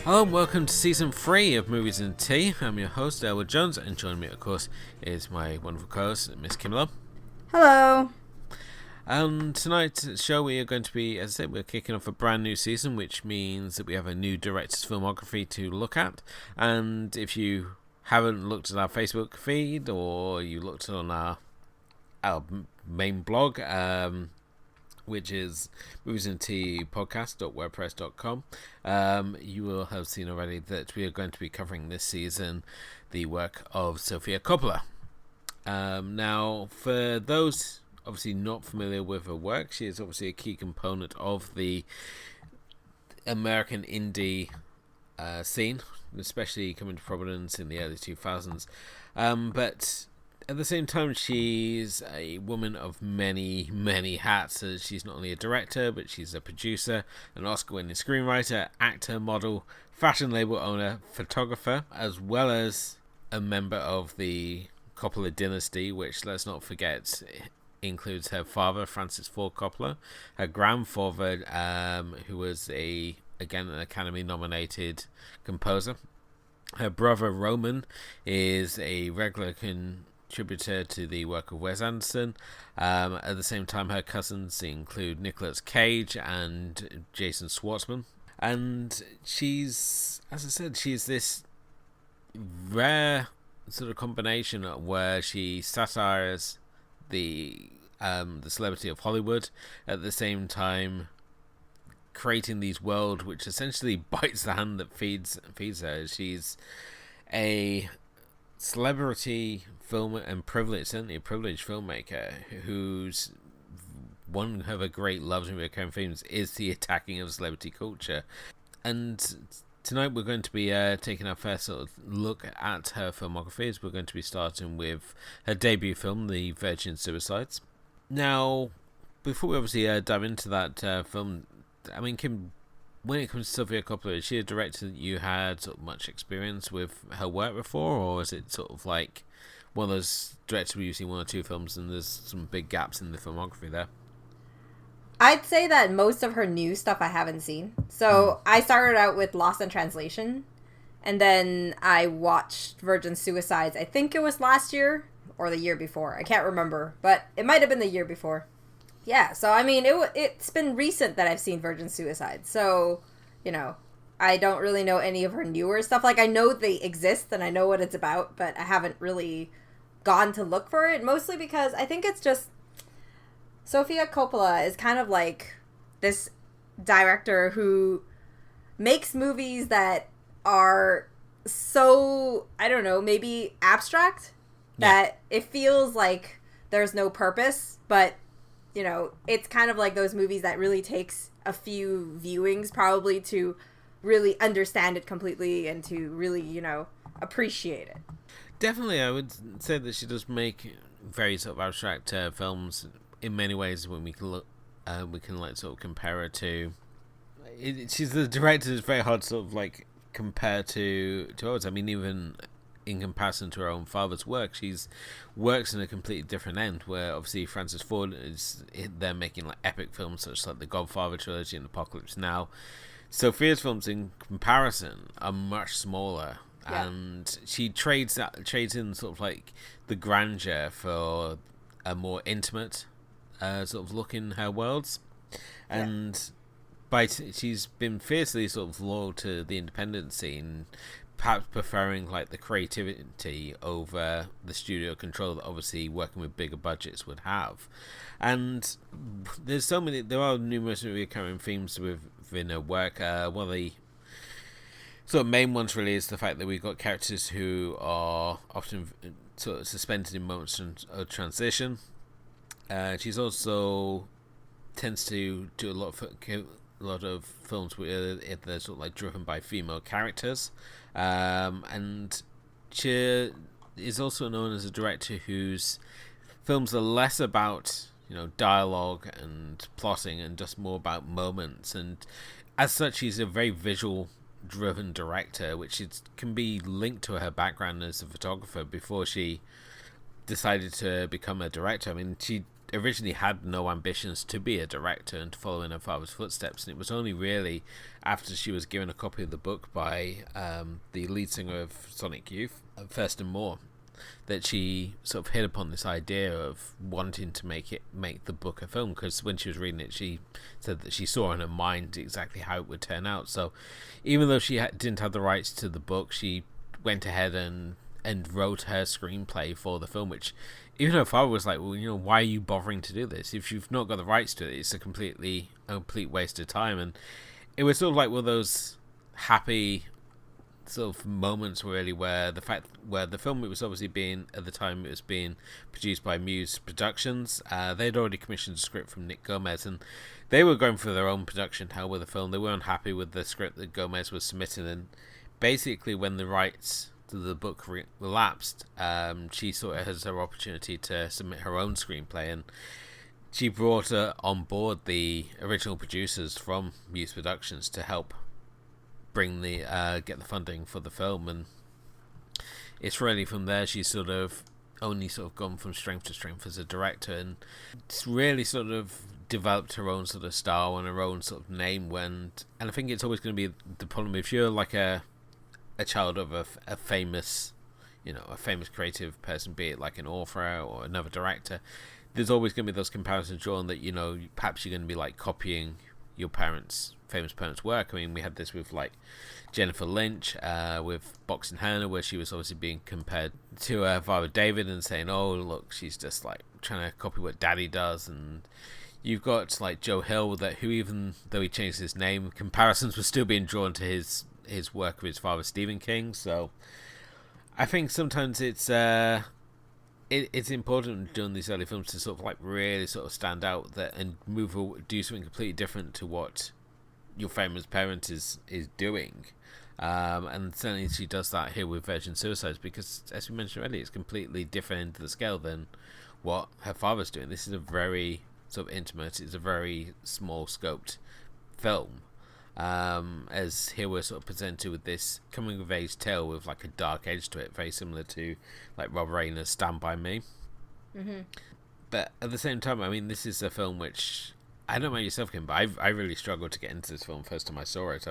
Hello and welcome to Season 3 of Movies and Tea. I'm your host, Elwood Jones, and joining me, of course, is my wonderful co-host, Miss Kimlo. Hello. Tonight's show we are going to be, as I said, we're kicking off a brand new season, which means that we have a new director's filmography to look at. And if you haven't looked at our Facebook feed or you looked on our main blog, which is moviesandteapodcast.wordpress.com, you will have seen already that we are going to be covering this season the work of Sofia Coppola. Now, for those obviously not familiar with her work, she is obviously a key component of the American indie scene, especially coming to prominence in the early 2000s. But at the same time, she's a woman of many, many hats. She's not only a director, but she's a producer, an Oscar-winning screenwriter, actor, model, fashion label owner, photographer, as well as a member of the Coppola dynasty, which, let's not forget, includes her father, Francis Ford Coppola, her grandfather, who was an Academy-nominated composer. Her brother, Roman, is a regular contributor to the work of Wes Anderson. At the same time, her cousins include Nicolas Cage and Jason Schwartzman. And she's, as I said, she's this rare sort of combination where she satires the celebrity of Hollywood, at the same time creating these world which essentially bites the hand that feeds her. She's a celebrity film and certainly a privileged filmmaker whose one of her great loves and recurring themes is the attacking of celebrity culture. And tonight we're going to be taking our first sort of look at her filmography. We're going to be starting with her debut film, The Virgin Suicides. Now, before we obviously dive into that film, I mean, Kim, when it comes to Sofia Coppola, is she a director that you had sort of much experience with her work before, or is it sort of like one of those directors where you see one or two films and there's some big gaps in the filmography there? I'd say that most of her new stuff I haven't seen. So I started out with Lost in Translation, and then I watched Virgin Suicides. I think it was last year or the year before. I can't remember, but it might have been the year before. Yeah, so I mean, it's been recent that I've seen Virgin Suicides. So, I don't really know any of her newer stuff. Like, I know they exist and I know what it's about, but I haven't really gone to look for it, mostly because I think it's just Sofia Coppola is kind of like this director who makes movies that are so, I don't know, maybe abstract, that it feels like there's no purpose, but, it's kind of like those movies that really takes a few viewings probably to really understand it completely and to really, appreciate it. Definitely, I would say that she does make very sort of abstract films in many ways. When we can look, we can like sort of compare her to. She's the director. It's very hard to sort of like compare to others. I mean, even in comparison to her own father's work, she's works in a completely different end. Where obviously Francis Ford they're making like epic films such as like the Godfather trilogy and Apocalypse Now. Sophia's films in comparison are much smaller. Yeah. And she trades in sort of like the grandeur for a more intimate sort of look in her worlds, and she's been fiercely sort of loyal to the independent scene, perhaps preferring like the creativity over the studio control that obviously working with bigger budgets would have. And there are numerous recurring themes within her work. One of the sort of main ones really is the fact that we've got characters who are often sort of suspended in moments of transition. She's also tends to do a lot of films where they're sort of like driven by female characters, and she is also known as a director whose films are less about dialogue and plotting and just more about moments. And as such, she's a very visual driven director, which can be linked to her background as a photographer before she decided to become a director. I mean, she originally had no ambitions to be a director and to follow in her father's footsteps, and it was only really after she was given a copy of the book by the lead singer of Sonic Youth, Thurston Moore, that she sort of hit upon this idea of wanting to make the book a film, because when she was reading it, she said that she saw in her mind exactly how it would turn out. So even though she didn't have the rights to the book, she went ahead and wrote her screenplay for the film, which even her father was like, well, why are you bothering to do this? If you've not got the rights to it, it's a complete waste of time. And it was sort of like one of those happy sort of moments, really, where the film, it was obviously at the time it was being produced by Muse Productions. They'd already commissioned a script from Nick Gomez, and they were going for their own production hell with the film. They weren't happy with the script that Gomez was submitting, and basically when the rights to the book relapsed, she saw it as her opportunity to submit her own screenplay, and she brought on board the original producers from Muse Productions to help bring get the funding for the film. And it's really from there she's sort of only sort of gone from strength to strength as a director, and it's really sort of developed her own sort of style and her own sort of name. And I think it's always going to be the problem if you're like a child of a famous creative person, be it like an author or another director. There's always going to be those comparisons drawn that perhaps you're going to be like copying your famous parents' work. I mean, we had this with like Jennifer Lynch with Boxing Hannah, where she was obviously being compared to her father David and saying, oh look, she's just like trying to copy what daddy does. And you've got like Joe Hill, who even though he changed his name, comparisons were still being drawn to his work with his father Stephen King. So I think sometimes it's important doing these early films to sort of like really sort of stand out and do something completely different to what your famous parent is doing. And certainly she does that here with Virgin Suicides, because as we mentioned earlier, it's completely different end of the scale than what her father's doing. This is a very sort of intimate, it's a very small scoped film. As here we're sort of presented with this coming of age tale with like a dark edge to it, very similar to like Rob Reiner's Stand By Me. Mm-hmm. But at the same time, I mean, this is a film which I don't know about yourself, Kim, but I really struggled to get into this film first time I saw it.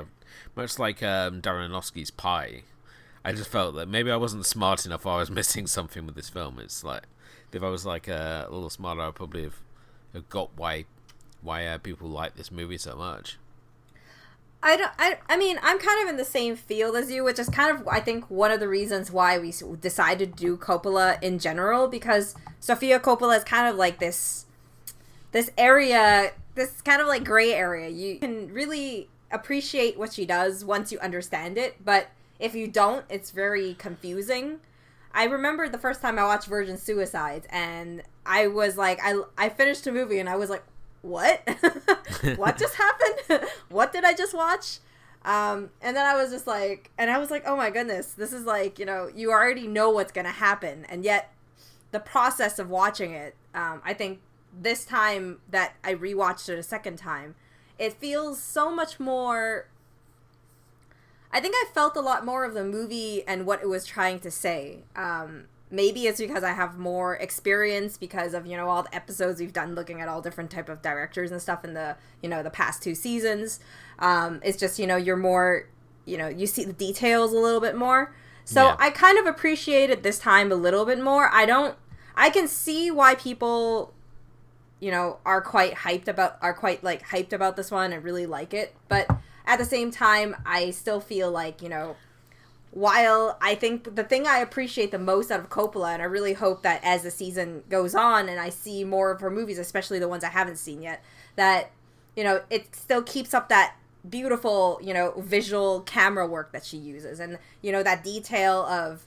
Much like Darren Aronofsky's Pi, I just felt that maybe I wasn't smart enough, or I was missing something with this film. It's like if I was like a little smarter, I probably have got why people like this movie so much. I mean, I'm kind of in the same field as you, which is kind of, I think, one of the reasons why we decided to do Coppola in general, because Sofia Coppola is kind of like this area, this kind of like gray area. You can really appreciate what she does once you understand it, but if you don't, it's very confusing. I remember the first time I watched Virgin Suicides, and I was like, I finished the movie, and I was like, what? What just happened? What did I just watch? And then I was just like, oh my goodness, this is like, you already know what's going to happen. And yet the process of watching it, I think this time that I rewatched it a second time, it feels so much more, I think I felt a lot more of the movie and what it was trying to say. Maybe it's because I have more experience because of, all the episodes we've done looking at all different type of directors and stuff in the, the past 2 seasons. It's just, you're more, you see the details a little bit more. So yeah. I kind of appreciate it this time a little bit more. I can see why people, are quite hyped about this one and really like it. But at the same time, I still feel like, while I think the thing I appreciate the most out of Coppola, and I really hope that as the season goes on and I see more of her movies, especially the ones I haven't seen yet, that, it still keeps up that beautiful, visual camera work that she uses. And, that detail of,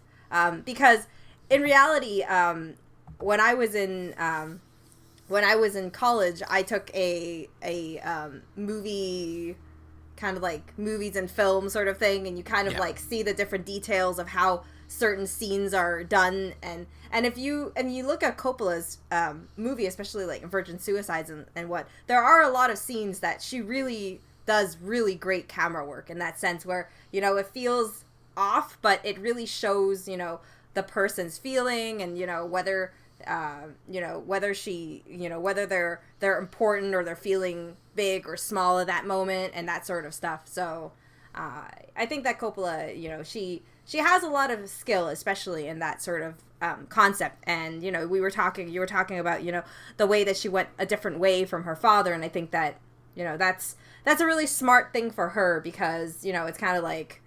because in reality, when I was in college, I took a movie, kind of like movies and film sort of thing, and you kind of like see the different details of how certain scenes are done, and if you look at Coppola's movie, especially like Virgin Suicides and what, there are a lot of scenes that she really does really great camera work in that sense, where it feels off, but it really shows the person's feeling, and whether whether whether they're important or they're feeling big or small at that moment and that sort of stuff. So I think that Coppola, she has a lot of skill, especially in that sort of concept. And you were talking about the way that she went a different way from her father, and I think that that's a really smart thing for her, because it's kind of like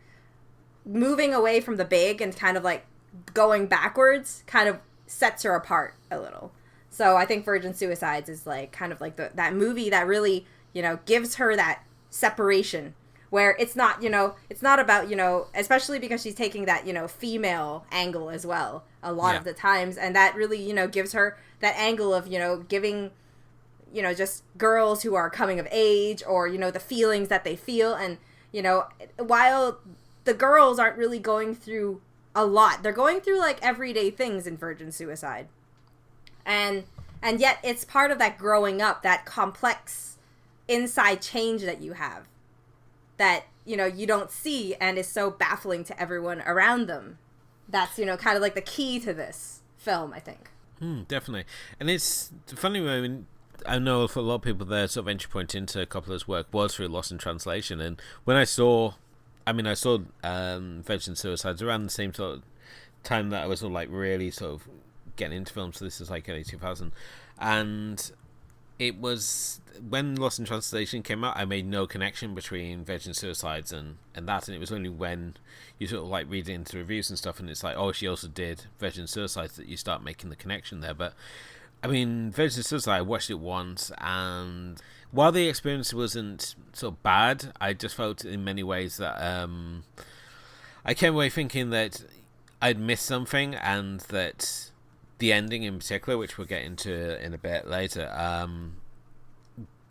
moving away from the big and kind of like going backwards kind of sets her apart a little. So I think Virgin Suicides is like kind of like that movie that really gives her that separation, where it's not about especially because she's taking that female angle as well a lot of the times, and that really gives her that angle of giving just girls who are coming of age, or the feelings that they feel. And while the girls aren't really going through a lot, they're going through like everyday things in Virgin Suicide, and yet it's part of that growing up, that complex inside change that you have, that you don't see and is so baffling to everyone around them. That's kind of like the key to this film, I think. Definitely. And it's funny, I know for a lot of people their sort of entry point into Coppola's work was through Lost in Translation, and when I saw Virgin Suicides around the same sort of time that I was sort of like really sort of getting into films. So this is like early 2000, and it was when Lost in Translation came out, I made no connection between Virgin Suicides and that, and it was only when you sort of like read into reviews and stuff, and it's like, oh, she also did Virgin Suicides, that you start making the connection there. But I mean, Virgin Suicide, I watched it once, and while the experience wasn't so bad, I just felt in many ways that I came away thinking that I'd missed something, and that the ending in particular, which we'll get into in a bit later,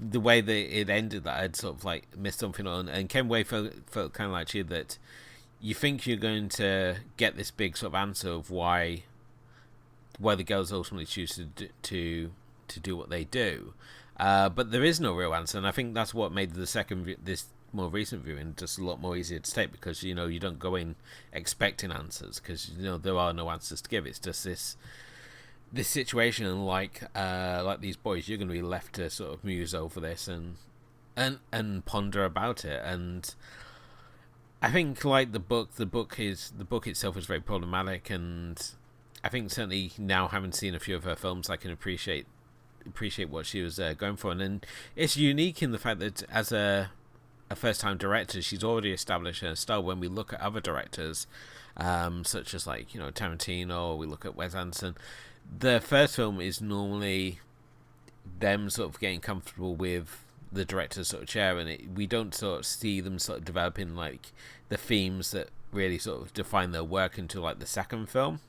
the way that it ended, that I'd sort of like missed something on, and came away felt kind of like you, that you think you're going to get this big sort of answer of why the girls ultimately choose to do what they do, but there is no real answer, and I think that's what made this more recent viewing just a lot more easier to take, because you don't go in expecting answers, because there are no answers to give. It's just this situation, and like these boys, you're going to be left to sort of muse over this and ponder about it. And I think like the book itself is very problematic, and I think certainly now, having seen a few of her films, I can appreciate what she was going for. And then it's unique in the fact that as a first-time director, she's already established her style. When we look at other directors, such as like Tarantino, or we look at Wes Anderson, the first film is normally them sort of getting comfortable with the director's sort of chair, and we don't sort of see them sort of developing like the themes that really sort of define their work until like the second film.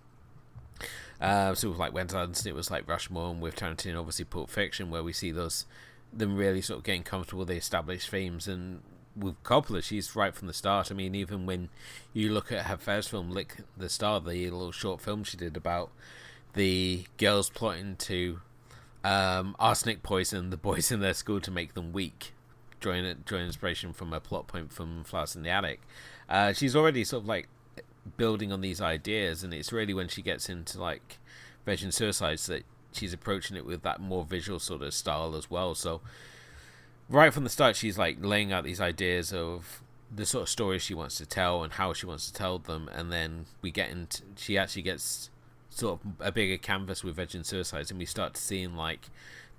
So with like Wes Anderson, it was like Rushmore, and with Tarantino, obviously Pulp Fiction, where we see them really sort of getting comfortable with the established themes. And with Coppola, she's right from the start. I mean, even when you look at her first film, Lick the Star, the little short film she did about the girls plotting to arsenic poison the boys in their school to make them weak, drawing inspiration from a plot point from Flowers in the Attic. She's already sort of like building on these ideas, and it's really when she gets into like Virgin Suicides that she's approaching it with that more visual sort of style as well. So right from the start, she's like laying out these ideas of the sort of stories she wants to tell and how she wants to tell them, and then she actually gets sort of a bigger canvas with Virgin Suicides, and we start seeing like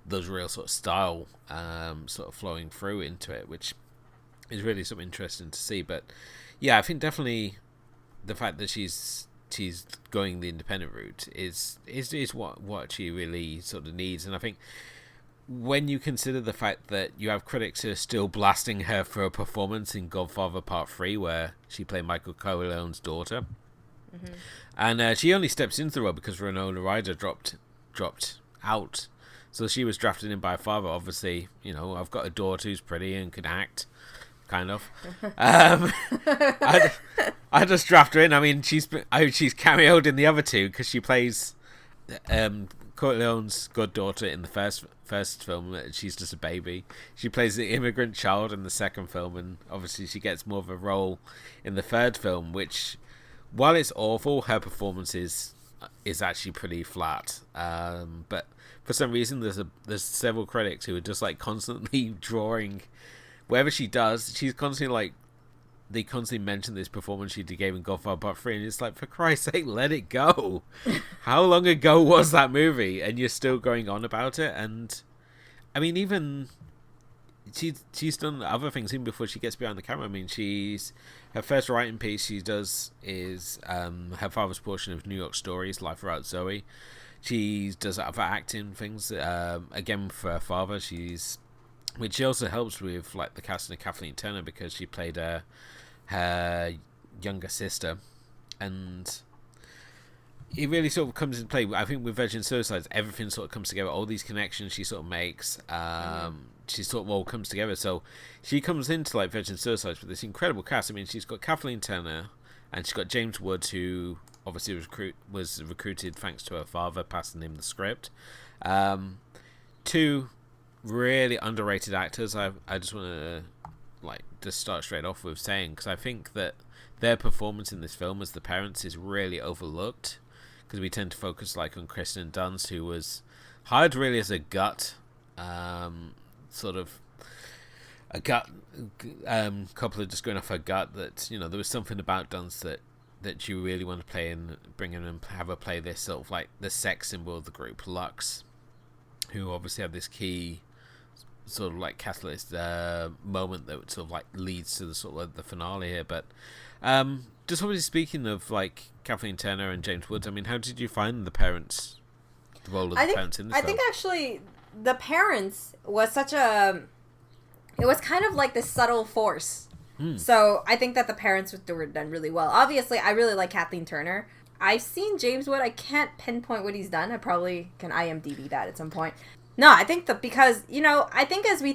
those real sort of style sort of flowing through into it, which is really sort of interesting to see. But yeah, I think definitely the fact that she's going the independent route is what she really sort of needs. And I think when you consider the fact that you have critics who are still blasting her for a performance in Godfather Part 3, where she played Michael Corleone's daughter, and she only steps into the role because Winona Ryder dropped out, so she was drafted in by her father. Obviously, I've got a daughter who's pretty and can act, kind of. I just draft her in. I mean, she's cameoed in the other two because she plays Corleone's goddaughter in the first film. She's just a baby. She plays the immigrant child in the second film, and obviously she gets more of a role in the third film, which, while it's awful, her performance is is actually pretty flat. But for some reason, there's several critics who are just like constantly drawing. Wherever she does, she's constantly like, they constantly mention this performance she gave in Godfather Part 3, and it's like, for Christ's sake, let it go. How long ago was that movie? And you're still going on about it? And I mean, even she's done other things even before she gets behind the camera. I mean, her first writing piece she does is her father's portion of New York Stories, Life Without Zoe. She does other acting things, again for her father. Which also helps with like the casting of Kathleen Turner, because she played her younger sister, and it really sort of comes into play. I think with Virgin Suicides, everything sort of comes together. All these connections she sort of makes, she sort of all comes together. So she comes into like Virgin Suicides with this incredible cast. I mean, she's got Kathleen Turner, and she's got James Woods, who obviously was recruited thanks to her father passing him the script. Two really underrated actors. I just want to like just start straight off with saying, because I think that their performance in this film as the parents is really overlooked, because we tend to focus like on Kristen Dunst, who was hired really as a gut, sort of a gut couple of just going off her gut, that there was something about Dunst that you really want to play and bring in and have her play this sort of like the sex symbol of the group, Lux, who obviously have this key sort of like catalyst moment that sort of like leads to the sort of like the finale here. But just obviously speaking of like Kathleen Turner and James Woods, I mean, how did you find the role of the parents in this film? I think actually the parents was it was kind of like this subtle force. So I think that the parents were done really well. Obviously, I really like Kathleen Turner. I've seen James Wood. I can't pinpoint what he's done. I probably can IMDb that at some point. No, I think that because, I think as we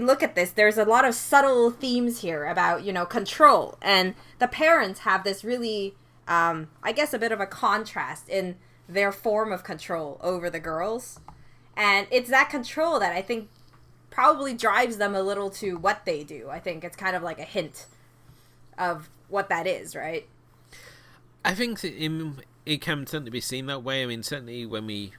look at this, there's a lot of subtle themes here about, control. And the parents have this really, I guess, a bit of a contrast in their form of control over the girls. And it's that control that I think probably drives them a little to what they do. I think it's kind of like a hint of what that is, right? I think it can certainly be seen that way. I mean, certainly when we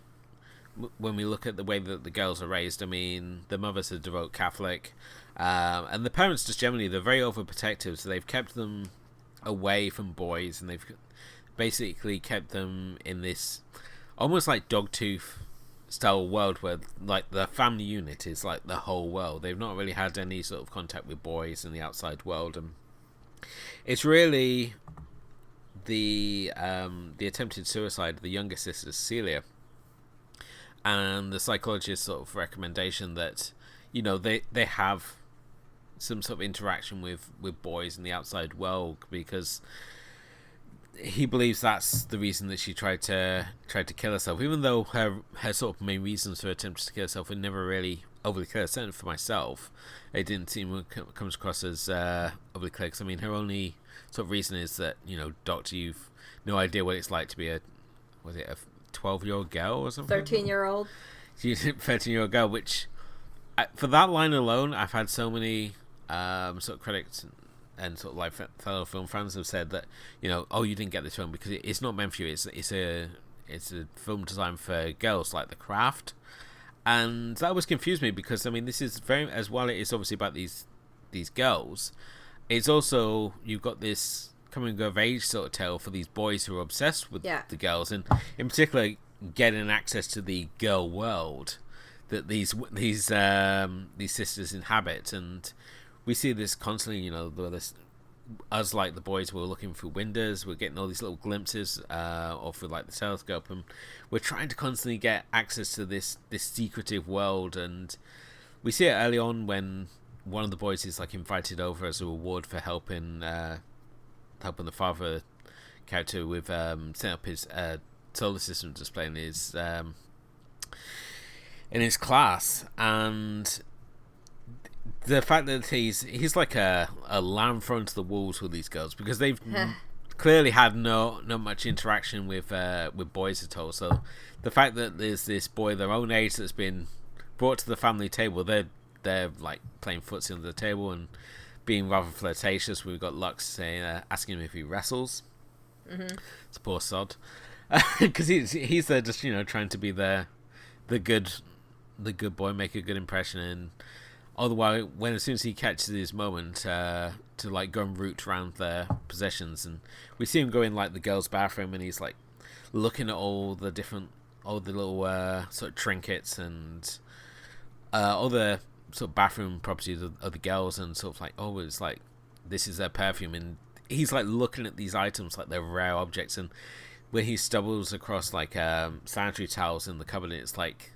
look at the way that the girls are raised, I mean, the mother's a devout Catholic, and the parents just generally, they're very overprotective, so they've kept them away from boys, and they've basically kept them in this almost like Dogtooth style world where like the family unit is like the whole world. They've not really had any sort of contact with boys in the outside world, and it's really the attempted suicide of the younger sister Celia, and the psychologist's sort of recommendation that they have some sort of interaction with boys in the outside world, because he believes that's the reason that she tried to kill herself, even though her sort of main reasons for attempting to kill herself were never really overly clear. Certainly for myself, it didn't seem comes across as overly clear, because I mean, her only sort of reason is that doctor, you've no idea what it's like to be a 12-year-old girl or something, 13-year-old. She's a 13-year-old girl, which for that line alone, I've had so many sort of critics and sort of like fellow film fans have said that oh, you didn't get this film because it's not meant for you. It's a film designed for girls, like The Craft, and that always confused me, because I mean, this is very, as well, it is obviously about these girls, it's also, you've got this coming of age sort of tale for these boys who are obsessed with the girls, and in particular getting access to the girl world that these sisters inhabit. And we see this constantly, us like the boys, we're looking through windows, we're getting all these little glimpses or through like the telescope, and we're trying to constantly get access to this secretive world. And we see it early on when one of the boys is like invited over as a reward for helping the father character with setting up his solar system display in his class. And the fact that he's like a lamb thrown to the wolves with these girls, because they've clearly had no much interaction with boys at all. So the fact that there's this boy their own age that's been brought to the family table, they're like playing footsie under the table and being rather flirtatious. We've got Lux saying, asking him if he wrestles. It's a poor sod. Because he's there just, trying to be the good boy, make a good impression, and all the while, when as soon as he catches his moment to like go and root around their possessions, and we see him go in like the girls' bathroom, and he's like looking at all the little sort of trinkets and all the sort of bathroom properties of the girls, and sort of like, oh, it's like this is their perfume, and he's like looking at these items like they're rare objects, and when he stumbles across like sanitary towels in the cupboard, it's like,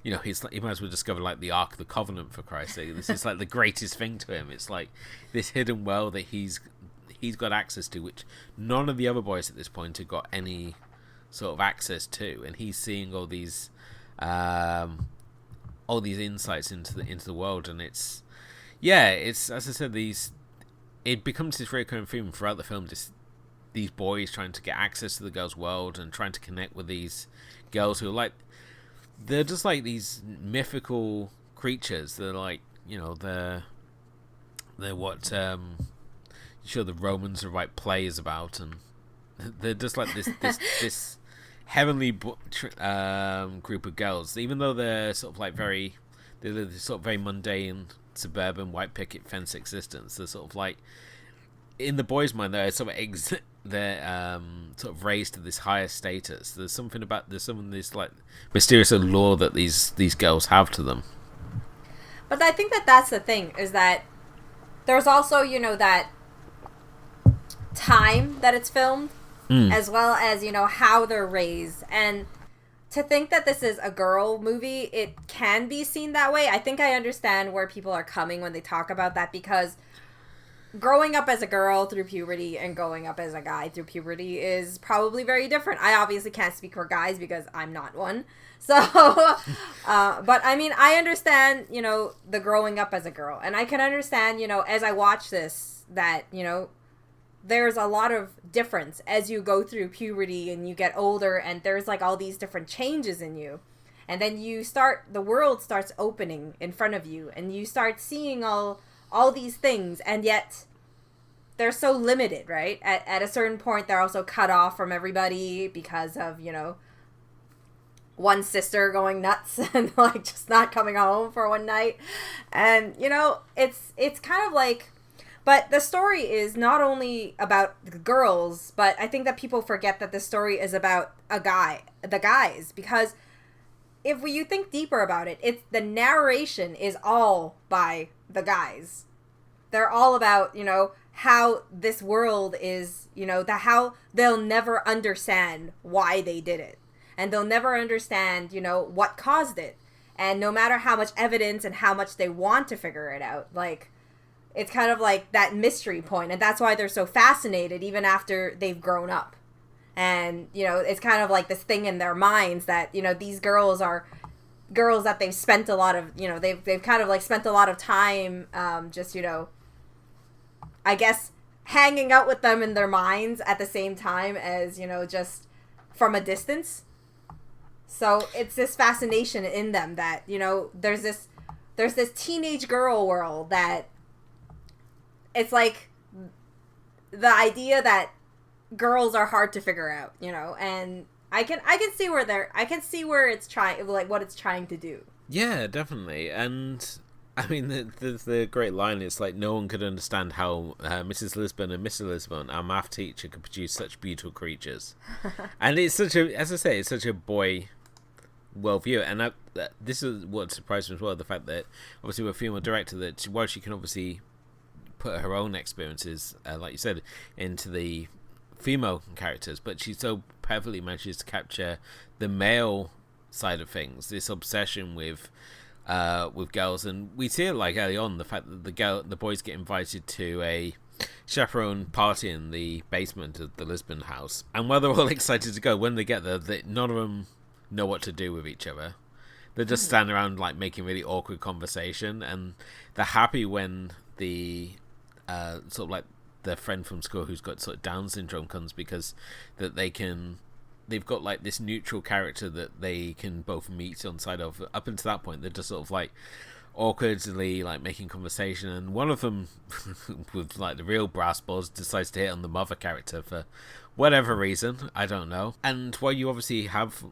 he might as well discover like the Ark of the Covenant, for Christ's sake. This is like the greatest thing to him. It's like this hidden well that he's got access to, which none of the other boys at this point have got any sort of access to, and he's seeing all these insights into the world, and it's as I said, it becomes this recurring theme throughout the film. Just these boys trying to get access to the girls' world and trying to connect with these girls who are like, they're just like these mythical creatures. They're like, they're what sure the Romans write plays about, and they're just like this heavenly group of girls. Even though they're sort of like they're sort of very mundane suburban white picket fence existence, they're sort of like, in the boys' mind, they're sort of they're sort of raised to this higher status. There's something this like mysterious allure that these girls have to them. But I think that's the thing, is that there's also, that time that it's filmed, as well as, how they're raised. And to think that this is a girl movie, it can be seen that way. I think I understand where people are coming when they talk about that, because growing up as a girl through puberty and growing up as a guy through puberty is probably very different. I obviously can't speak for guys because I'm not one. So, but I mean, I understand, the growing up as a girl. And I can understand, as I watch this, that, there's a lot of difference as you go through puberty and you get older, and there's like all these different changes in you. And then the world starts opening in front of you, and you start seeing all these things, and yet they're so limited, right? At a certain point, they're also cut off from everybody because of, one sister going nuts and like just not coming home for one night. And, it's kind of like, but the story is not only about the girls, but I think that people forget that the story is about the guys, because if you think deeper about it, the narration is all by the guys. They're all about, how this world is, how they'll never understand why they did it. And they'll never understand, what caused it. And no matter how much evidence and how much they want to figure it out, like, it's kind of like that mystery point. And that's why they're so fascinated even after they've grown up. And, it's kind of like this thing in their minds that, these girls are girls that they've spent a lot of, they've kind of like spent a lot of time just, I guess hanging out with them in their minds at the same time as, just from a distance. So it's this fascination in them that, there's this teenage girl world that it's like the idea that girls are hard to figure out, and I can see where it's trying, like what it's trying to do. Yeah, definitely. And I mean, the great line is like, no one could understand how Mrs. Lisben and Mr. Lisben, our math teacher, could produce such beautiful creatures. And it's as I say, it's such a boy worldview. And this is what surprised me as well, the fact that obviously we're a female director, that while she can obviously put her own experiences, like you said, into the female characters, but she so perfectly manages to capture the male side of things, this obsession with girls. And we see it like early on, the fact that the boys get invited to a chaperone party in the basement of the Lisben house, and while they're all excited to go, when they get there, none of them know what to do with each other. They just stand around like making really awkward conversation, and they're happy when the sort of like their friend from school who's got sort of Down syndrome comes, because they've got like this neutral character that they can both meet on side of. Up until that point, they're just sort of like, awkwardly like making conversation, and one of them with like the real brass balls decides to hit on the mother character for whatever reason, I don't know. And while you obviously have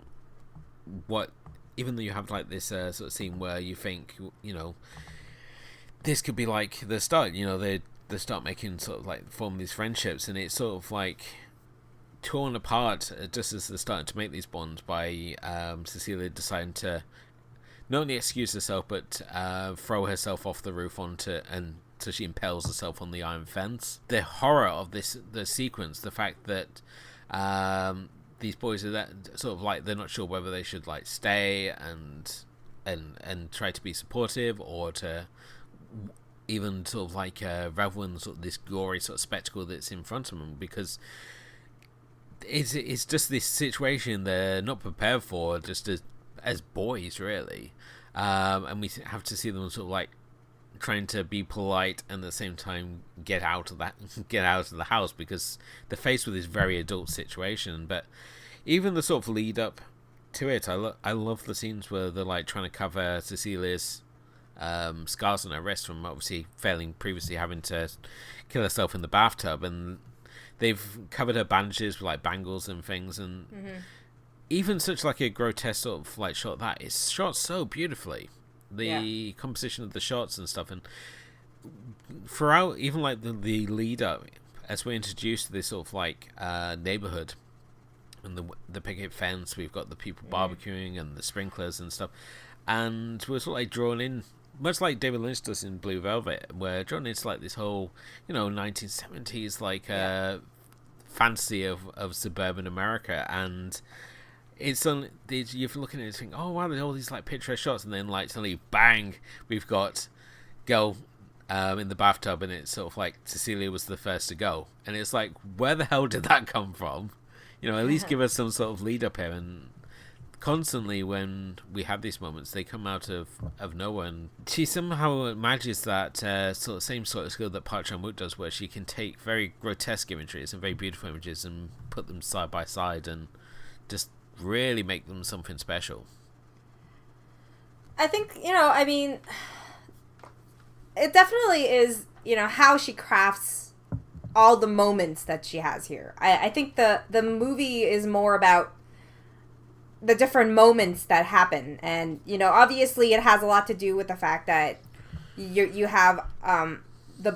even though you have like this sort of scene where you think, this could be like the start, they start making sort of like form these friendships, and it's sort of like torn apart just as they're starting to make these bonds by Cecilia deciding to not only excuse herself but throw herself off the roof and so she impales herself on the iron fence. The horror of the sequence, the fact that these boys are that sort of like they're not sure whether they should like stay and try to be supportive, or to even sort of like revel in sort of this gory sort of spectacle that's in front of them, because it's just this situation they're not prepared for, just as boys, really. And we have to see them sort of like trying to be polite and at the same time get out of the house, because they're faced with this very adult situation. But even the sort of lead up to it, I love the scenes where they're like trying to cover Cecilia's scars on her wrist from obviously previously having to kill herself in the bathtub, and they've covered her bandages with like bangles and things, and even such like a grotesque sort of like shot that is shot so beautifully. The composition of the shots and stuff, and throughout even like the lead up, as we're introduced to this sort of like neighborhood and the picket fence, we've got the people barbecuing and the sprinklers and stuff, and we're sort of like drawn in, much like David Lynch does in Blue Velvet. We're drawn into like this whole 1970s like fantasy of suburban America, and it's on. You're looking at it and think, oh wow, there's all these like picturesque shots, and then like suddenly bang, we've got girl in the bathtub, and it's sort of like Cecilia was the first to go, and it's like, where the hell did that come from? At least give us some sort of lead up here. And constantly when we have these moments, they come out of nowhere, and she somehow manages that same sort of skill that Park Chan-wook does, where she can take very grotesque images and very beautiful images and put them side by side and just really make them something special. I think, it definitely is, how she crafts all the moments that she has here. I think the movie is more about the different moments that happen, and obviously it has a lot to do with the fact that you have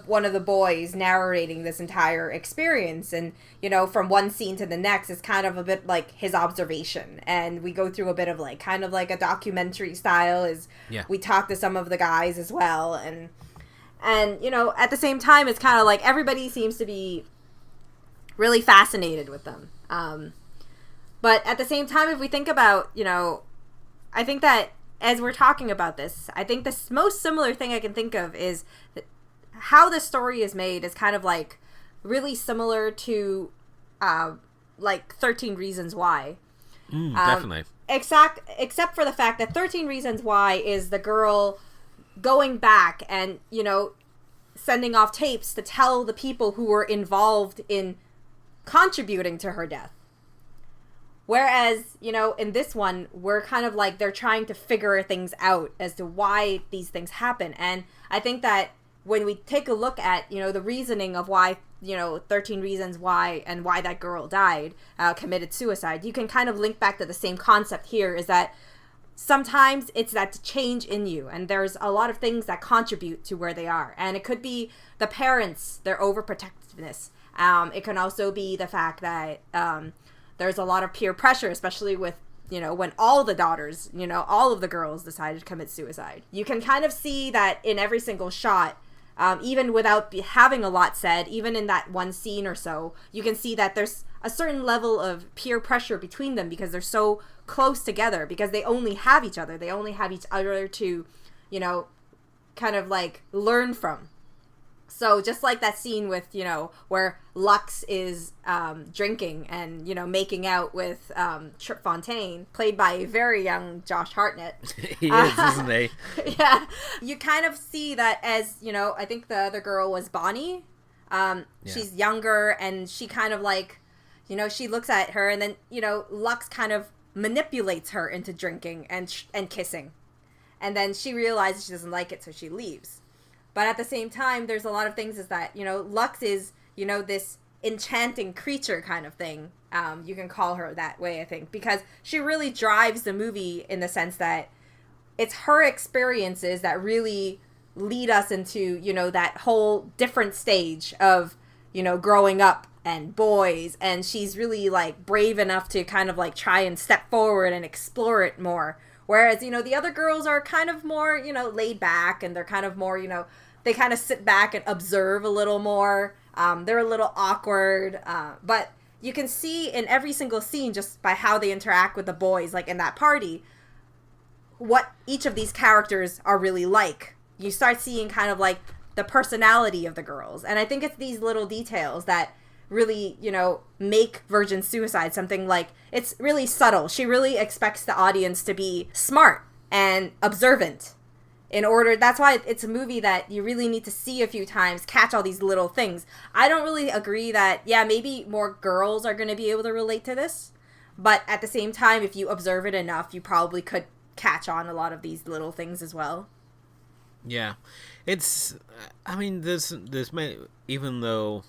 one of the boys narrating this entire experience, and from one scene to the next is kind of a bit like his observation, and we go through a bit of like kind of like a documentary style we talk to some of the guys as well, and at the same time it's kind of like everybody seems to be really fascinated with them. But at the same time, if we think about, I think that as we're talking about this, I think the most similar thing I can think of is that how the story is made is kind of like really similar to like 13 Reasons Why. Definitely. Except for the fact that 13 Reasons Why is the girl going back and, sending off tapes to tell the people who were involved in contributing to her death. Whereas, in this one, we're kind of like they're trying to figure things out as to why these things happen. And I think that when we take a look at, the reasoning of why, 13 Reasons Why and why that girl died, committed suicide, you can kind of link back to the same concept here, is that sometimes it's that change in you, and there's a lot of things that contribute to where they are. And it could be the parents, their overprotectiveness. It can also be the fact that there's a lot of peer pressure, especially with, when all the daughters, all of the girls decided to commit suicide. You can kind of see that in every single shot, even without having a lot said, even in that one scene or so, you can see that there's a certain level of peer pressure between them because they're so close together, because they only have each other. They only have each other to, kind of like learn from. So just like that scene with, where Lux is drinking and, making out with Trip Fontaine, played by a very young Josh Hartnett. He is, isn't he? Yeah. You kind of see that as, I think the other girl was Bonnie. She's younger, and she kind of like, she looks at her, and then, Lux kind of manipulates her into drinking and kissing. And then she realizes she doesn't like it, so she leaves. But at the same time, there's a lot of things is that, Lux is, this enchanting creature kind of thing. You can call her that way, I think, because she really drives the movie in the sense that it's her experiences that really lead us into, that whole different stage of, growing up and boys. And she's really like brave enough to kind of like try and step forward and explore it more. Whereas, the other girls are kind of more, laid back, and they're kind of more, they kind of sit back and observe a little more. They're a little awkward. But you can see in every single scene, just by how they interact with the boys, like in that party, what each of these characters are really like. You start seeing kind of like the personality of the girls. And I think it's these little details that really, make Virgin Suicide something like, it's really subtle. She really expects the audience to be smart and observant that's why it's a movie that you really need to see a few times, catch all these little things. I don't really agree that, maybe more girls are going to be able to relate to this. But at the same time, if you observe it enough, you probably could catch on a lot of these little things as well. Yeah. There's many, even though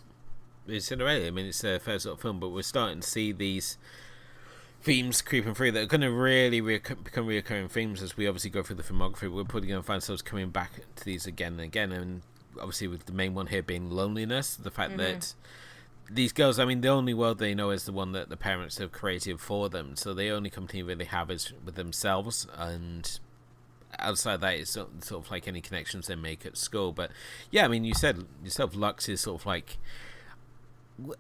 it's already, it's a first sort of film, but we're starting to see these themes creeping through that are going to really become reoccurring themes as we obviously go through the filmography. We're probably going to find ourselves coming back to these again and again, and obviously with the main one here being loneliness, the fact that these girls, the only world they know is the one that the parents have created for them, so the only company really have is with themselves, and outside that it's sort of like any connections they make at school. But you said yourself, Lux is sort of like,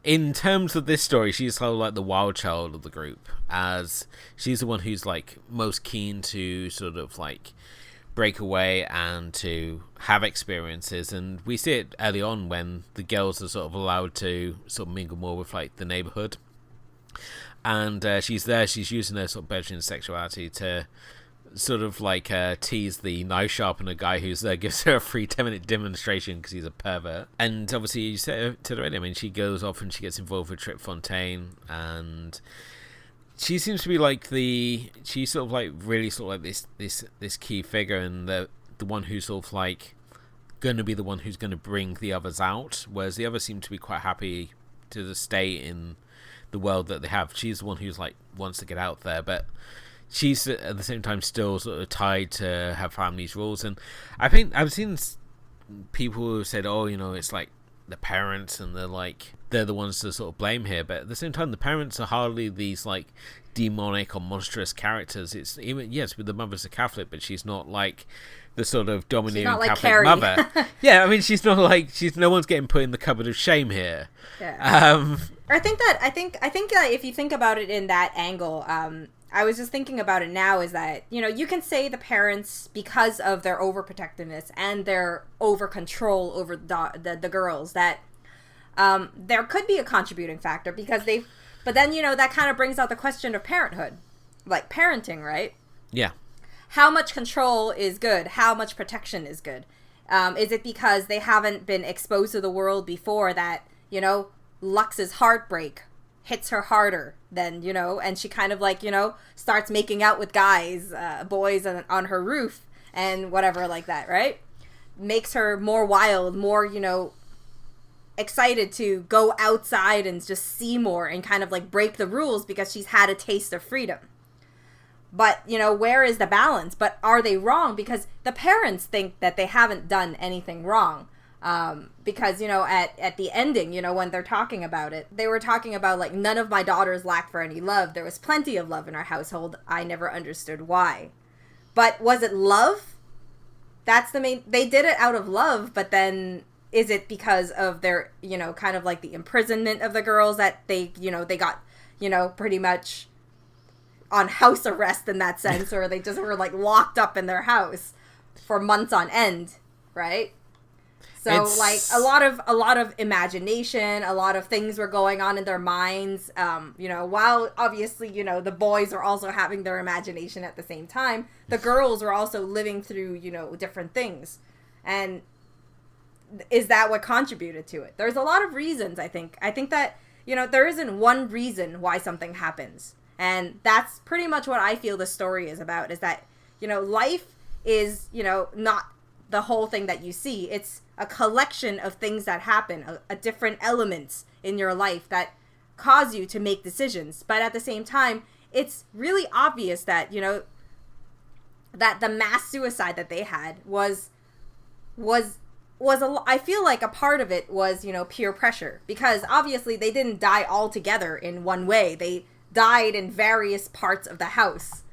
in terms of this story, she's sort of like the wild child of the group, as she's the one who's like most keen to sort of like break away and to have experiences. And we see it early on when the girls are sort of allowed to sort of mingle more with like the neighborhood, and she's using her sort of burgeoning sexuality to sort of like tease the knife sharpener guy who's there, gives her a free 10-minute demonstration because he's a pervert. And obviously, you said to the radio, she goes off and she gets involved with Trip Fontaine, and she seems to be like she's sort of like really sort of like this key figure, and the one who's sort of like going to be the one who's going to bring the others out, whereas the others seem to be quite happy to stay in the world that they have. She's the one who's like wants to get out there, but she's at the same time still sort of tied to her family's rules. And I think I've seen people who said, it's like the parents, and they're the ones to sort of blame here. But at the same time, the parents are hardly these like demonic or monstrous characters. It's even, yes, the mother's a Catholic, but she's not like the sort of domineering like Catholic Carrie. mother. Yeah, she's not like, no one's getting put in the cupboard of shame here. Yeah. I think that if you think about it in that angle, I was just thinking about it now, is that, you can say the parents, because of their overprotectiveness and their over control over the girls, that there could be a contributing factor because but then, that kind of brings out the question of parenthood, like parenting, right? Yeah. How much control is good? How much protection is good? Is it because they haven't been exposed to the world before that, Lux's heartbreak hits her harder than, and she kind of like, starts making out with guys, boys on her roof and whatever like that, right? Makes her more wild, more, excited to go outside and just see more and kind of like break the rules because she's had a taste of freedom. But, where is the balance? But are they wrong? Because the parents think that they haven't done anything wrong. Because, at the ending, when they're talking about it, they were talking about like, none of my daughters lacked for any love. There was plenty of love in our household. I never understood why. But was it love? That's the main, they did it out of love, but then is it because of their, kind of like the imprisonment of the girls that they got, pretty much on house arrest in that sense, or they just were like locked up in their house for months on end, right? So like a lot of imagination, a lot of things were going on in their minds, while obviously, the boys are also having their imagination at the same time, the girls are also living through, different things. And is that what contributed to it? There's a lot of reasons, I think. I think that, there isn't one reason why something happens. And that's pretty much what I feel the story is about, is that, life is, not the whole thing that you see. It's a collection of things that happen, a different elements in your life that cause you to make decisions. But at the same time, it's really obvious that, that the mass suicide that they had was I feel like a part of it was, peer pressure, because obviously they didn't die all together in one way. They died in various parts of the house,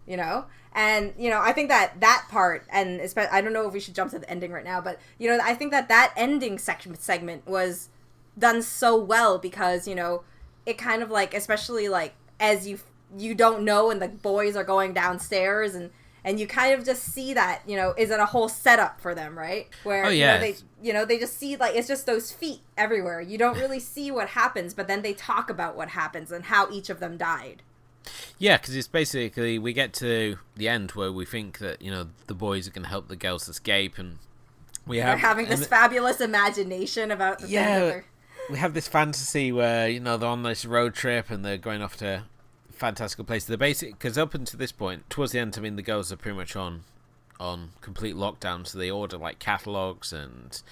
and, I think that part, and especially, I don't know if we should jump to the ending right now, but, I think that ending segment was done so well because, it kind of like, especially like as you don't know and the boys are going downstairs and you kind of just see that, is it a whole setup for them, right? Where, they just see, like, it's just those feet everywhere. You don't really see what happens, but then they talk about what happens and how each of them died. Yeah, because it's basically, we get to the end where we think that, the boys are going to help the girls escape, and they're having this fabulous imagination about the things that we have this fantasy where, they're on this road trip and they're going off to fantastical place. They're because up until this point, towards the end, the girls are pretty much on complete lockdown, so they order like catalogs and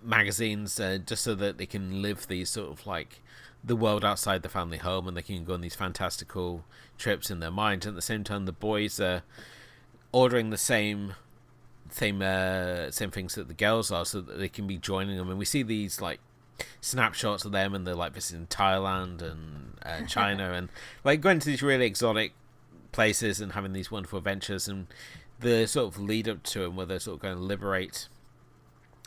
magazines just so that they can live these sort of like the world outside the family home, and they can go on these fantastical trips in their mind. And at the same time, the boys are ordering the same things that the girls are, so that they can be joining them. And we see these like snapshots of them, and they're like visiting Thailand and China and like going to these really exotic places and having these wonderful adventures, and the sort of lead up to them where they're sort of going to liberate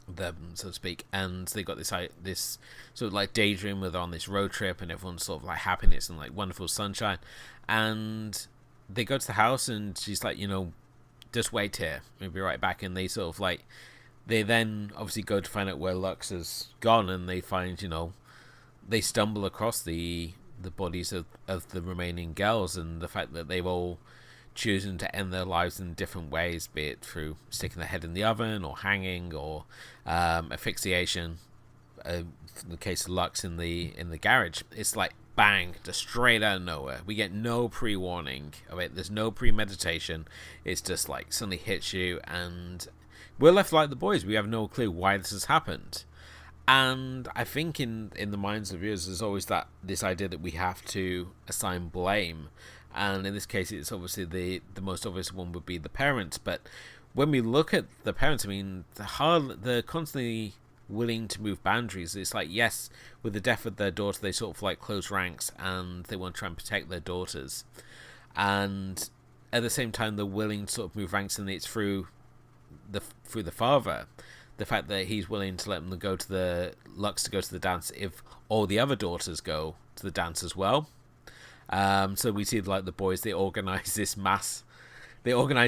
them, so to speak. And they got this sort of like daydream where they're on this road trip and everyone's sort of like happiness and like wonderful sunshine, and they go to the house and she's like, just wait here, we'll be right back. And they sort of like, they then obviously go to find out where Lux has gone, and they find, they stumble across the bodies of the remaining girls, and the fact that they've all chosen to end their lives in different ways, be it through sticking their head in the oven or hanging or asphyxiation. In the case of Lux in the garage, it's like bang, just straight out of nowhere. We get no pre-warning of it. There's no premeditation. It's just like suddenly hits you, and we're left like the boys. We have no clue why this has happened. And I think in the minds of viewers, there's always this idea that we have to assign blame. And in this case, it's obviously the most obvious one would be the parents. But when we look at the parents, they're constantly willing to move boundaries. It's like, yes, with the death of their daughter, they sort of like close ranks and they want to try and protect their daughters. And at the same time, they're willing to sort of move ranks, and it's through the father. The fact that he's willing to let them go to Lux to go to the dance if all the other daughters go to the dance as well. So we see like the boys, they organize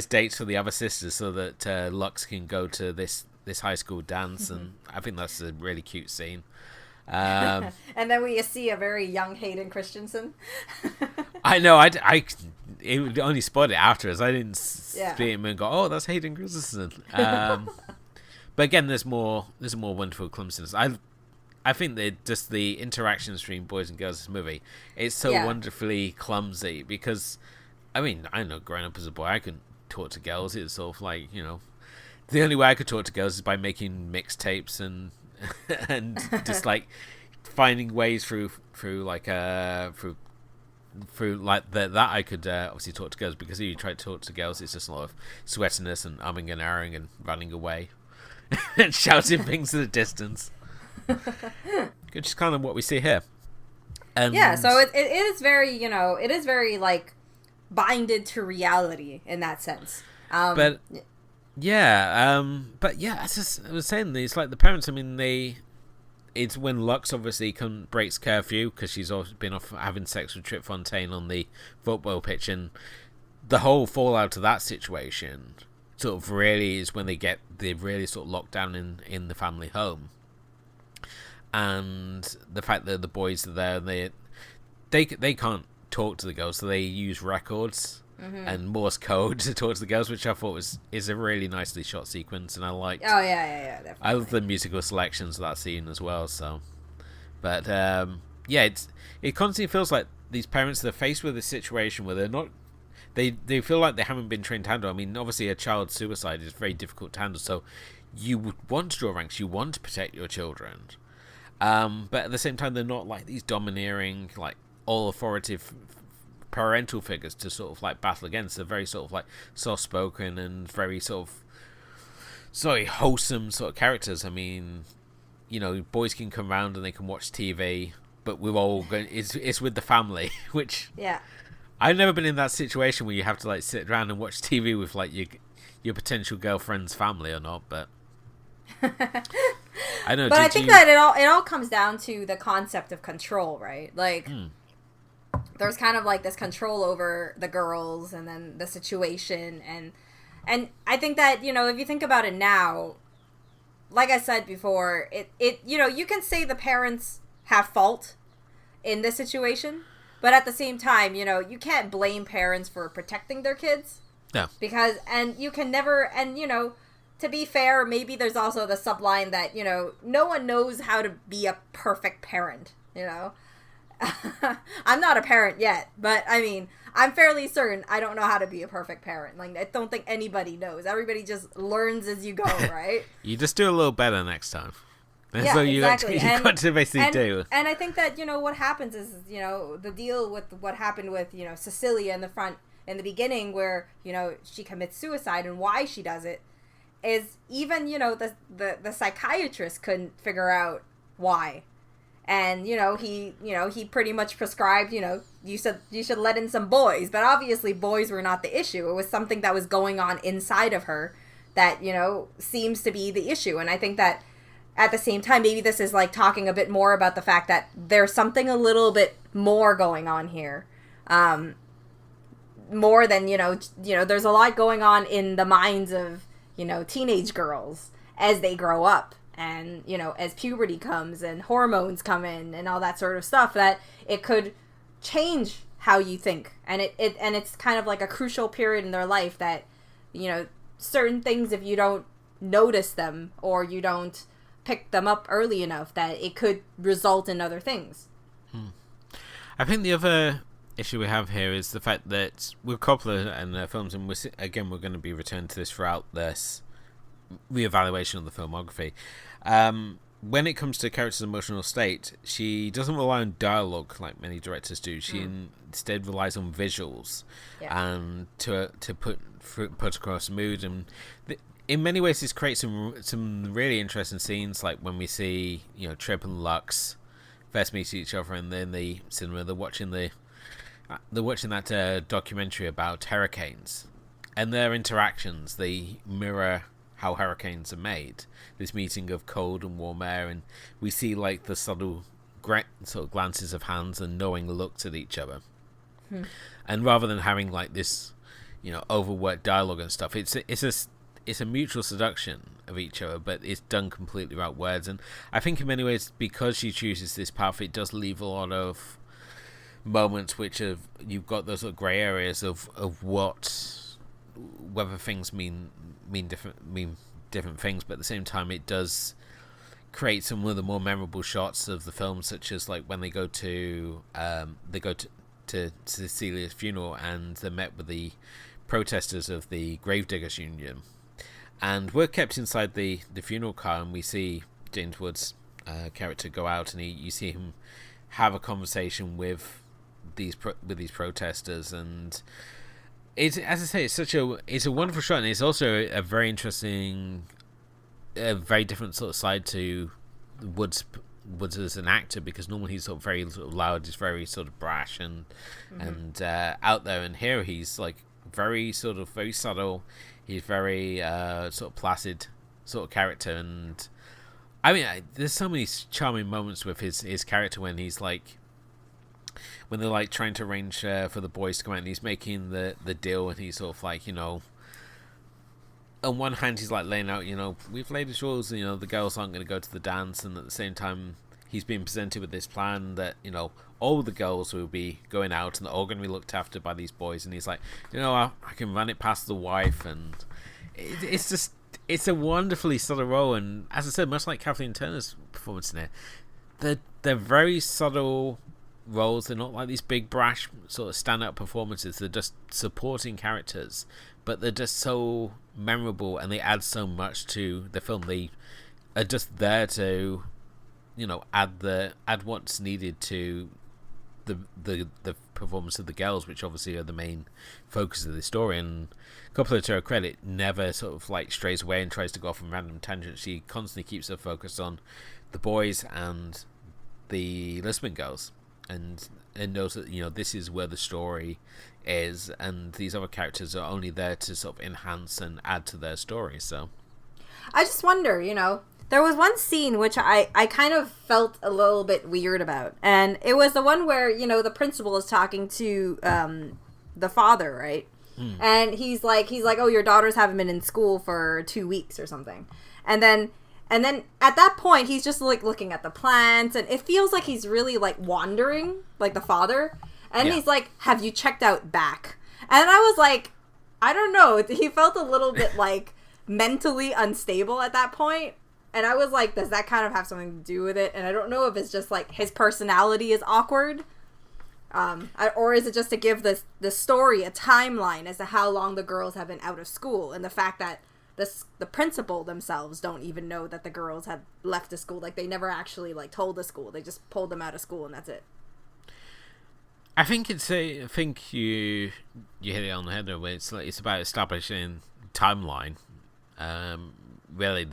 dates for the other sisters so that Lux can go to this high school dance, and I think that's a really cute scene. And then we see a very young Hayden Christensen. I know, it only spotted it afterwards. I didn't see him and go, oh, that's Hayden Christensen. But again, there's more wonderful clumsiness. I think that just the interactions between boys and girls in this movie, it's so wonderfully clumsy, because I know growing up as a boy, I couldn't talk to girls. It's sort of like, the only way I could talk to girls is by making mixtapes and and just like finding ways through that I could obviously talk to girls, because if you try to talk to girls, it's just a lot of sweatiness and umming and ahhing and running away and shouting things in the distance. Which is kind of what we see here. And so it is very, it is very like binded to reality in that sense. But as I was saying, it's like the parents, it's when Lux obviously breaks curfew because she's been off having sex with Trip Fontaine on the football pitch, and the whole fallout of that situation sort of really is when they really sort of locked down in the family home. And the fact that the boys are there, and they can't talk to the girls, so they use records and Morse code to talk to the girls, which I thought is a really nicely shot sequence, and I liked. Oh yeah, definitely. I love the musical selections of that scene as well. So, but it constantly feels like these parents are faced with a situation where they feel like they haven't been trained to handle. I mean, obviously, a child's suicide is very difficult to handle. So you would want to draw ranks. You want to protect your children, but at the same time, they're not like these domineering, like all authoritative parental figures to sort of like battle against. They're very sort of like soft spoken and very sort of wholesome sort of characters. I mean, you know, boys can come around and they can watch TV, but we're all going. It's with the family, which Yeah. I've never been in that situation where you have to like sit around and watch TV with like your potential girlfriend's family or not, but I know. But I think that it all comes down to the concept of control, right? Like, there's kind of like this control over the girls, and then the situation, and I think that, you know, if you think about it now, like I said before, it you know, you can say the parents have fault in this situation, but at the same time, you know, you can't blame parents for protecting their kids. No. Because, and you can never, and, you know, to be fair, maybe there's also the subline that, you know, no one knows how to be a perfect parent, you know? I'm not a parent yet, but, I mean, I'm fairly certain I don't know how to be a perfect parent. Like, I don't think anybody knows. Everybody just learns as you go, right? You just do a little better next time. Yeah, so exactly. You got to basically do. And I think that, you know, what happens is, you know, the deal with what happened with, you know, Cecilia in the beginning, where, you know, she commits suicide, and why she does it is, even, you know, the psychiatrist couldn't figure out why. And, you know, he pretty much prescribed, you know, you should let in some boys, but obviously boys were not the issue. It was something that was going on inside of her that, you know, seems to be the issue. And I think that at the same time, maybe this is like talking a bit more about the fact that there's something a little bit more going on here. More than, you know, there's a lot going on in the minds of, you know, teenage girls as they grow up, and, you know, as puberty comes and hormones come in and all that sort of stuff, that it could change how you think. And it's kind of like a crucial period in their life that, you know, certain things, if you don't notice them or you don't pick them up early enough, that it could result in other things. I think the other issue we have here is the fact that with Coppola and films, and we're going to be returned to this throughout this reevaluation of the filmography. When it comes to characters' emotional state, she doesn't rely on dialogue like many directors do. She instead relies on visuals, and to put across mood. And in many ways, this creates some really interesting scenes, like when we see, you know, Trip and Lux first meet each other in the cinema. They're watching that documentary about hurricanes, and their interactions, they mirror how hurricanes are made. This meeting of cold and warm air, and we see like the subtle sort of glances of hands and knowing looks at each other. And rather than having like this, you know, overworked dialogue and stuff, it's a mutual seduction of each other, but it's done completely without words. And I think in many ways, because she chooses this path, it does leave a lot of moments which you've got those sort of grey areas of whether things mean different things, but at the same time it does create some of the more memorable shots of the film, such as like when they go to Cecilia's funeral, and they're met with the protesters of the Gravediggers Union, and we're kept inside the funeral car, and we see James Woods' character go out, and you see him have a conversation with these protesters. And it's, as I say, it's a wonderful shot, and it's also a very interesting, a very different sort of side to Woods as an actor, because normally he's sort of very sort of loud, he's very sort of brash and out there, and here he's like very subtle. He's very sort of placid sort of character, and I mean, there's so many charming moments with his character when he's like, when they're like trying to arrange for the boys to come out, and he's making the deal, and he's sort of like, you know, on one hand he's like laying out, you know, we've laid the rules, you know, the girls aren't going to go to the dance, and at the same time he's being presented with this plan that, you know, all the girls will be going out and they're all going to be looked after by these boys, and he's like, you know, I can run it past the wife, and it's a wonderfully subtle role. And as I said, much like Kathleen Turner's performance in it, they're very subtle roles. They're not like these big brash sort of standout performances. They're just supporting characters, but they're just so memorable and they add so much to the film. They are just there to, add what's needed to the performance of the girls, which obviously are the main focus of the story. And Coppola, to her credit, never sort of like strays away and tries to go off on random tangents. She constantly keeps her focus on the boys and the Lisben girls, and knows that this is where the story is, and these other characters are only there to sort of enhance and add to their story. So I just wonder, there was one scene which I kind of felt a little bit weird about, and it was the one where the principal is talking to the father, right? And he's like, oh, your daughters haven't been in school for 2 weeks or something, and then at that point he's just like looking at the plants, and it feels like he's really like wandering, like the father, and he's like, have you checked out back? And I was like, I don't know, he felt a little bit like mentally unstable at that point. And I was like, does that kind of have something to do with it? And I don't know if it's just like his personality is awkward, or is it just to give the story a timeline as to how long the girls have been out of school, and the fact that the principal themselves don't even know that the girls had left the school. Like, they never actually like told the school. They just pulled them out of school and that's it. I think you hit it on the head. It's about establishing timeline. Really.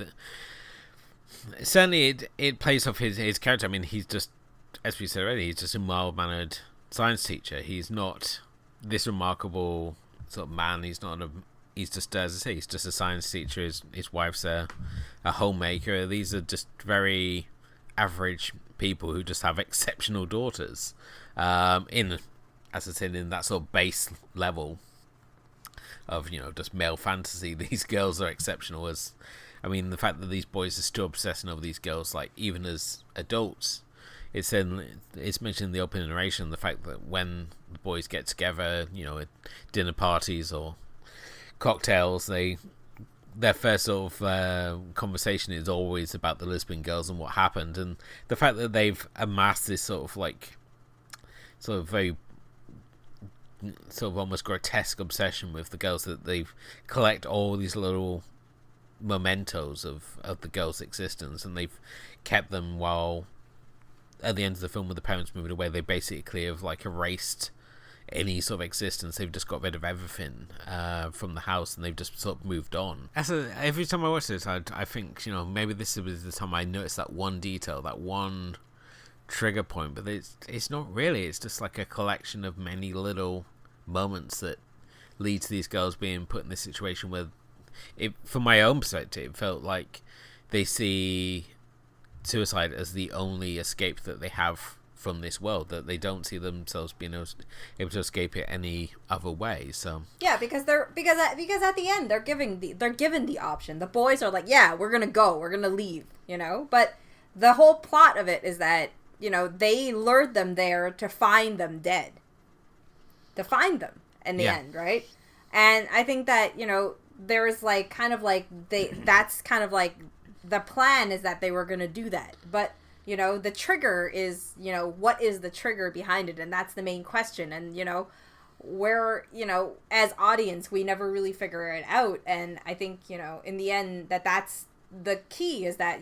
Certainly, it plays off his character. I mean, he's just, as we said already, he's just a mild-mannered science teacher. He's not this remarkable sort of man. He's just, as I say, he's just a science teacher. His wife's a homemaker. These are just very average people who just have exceptional daughters. As I said, in that sort of base level of just male fantasy, these girls are exceptional. The fact that these boys are still obsessing over these girls, like, even as adults, it's mentioned in the opening narration, the fact that when the boys get together, at dinner parties or cocktails, their first sort of conversation is always about the Lisben girls and what happened, and the fact that they've amassed this sort of very sort of almost grotesque obsession with the girls, that they collect all these little mementos of the girls' existence, and they've kept them while at the end of the film, with the parents moving away, they basically have like erased any sort of existence. They've just got rid of everything from the house, and they've just sort of moved on. Every time I watch this, I think maybe this was the time I noticed that one detail, that one trigger point, but it's not really. It's just like a collection of many little moments that lead to these girls being put in this situation where, from my own perspective, it felt like they see suicide as the only escape that they have from this world, that they don't see themselves being able to escape it any other way. So yeah, because at the end they're given the option. The boys are like, yeah, we're gonna leave, but the whole plot of it is that they lured them there to find them dead, to find them in the end, right? And I think that there's like kind of like that's kind of like the plan is that they were going to do that, but the trigger is what is the trigger behind it, and that's the main question. And where as audience we never really figure it out, and I think in the end that's the key, is that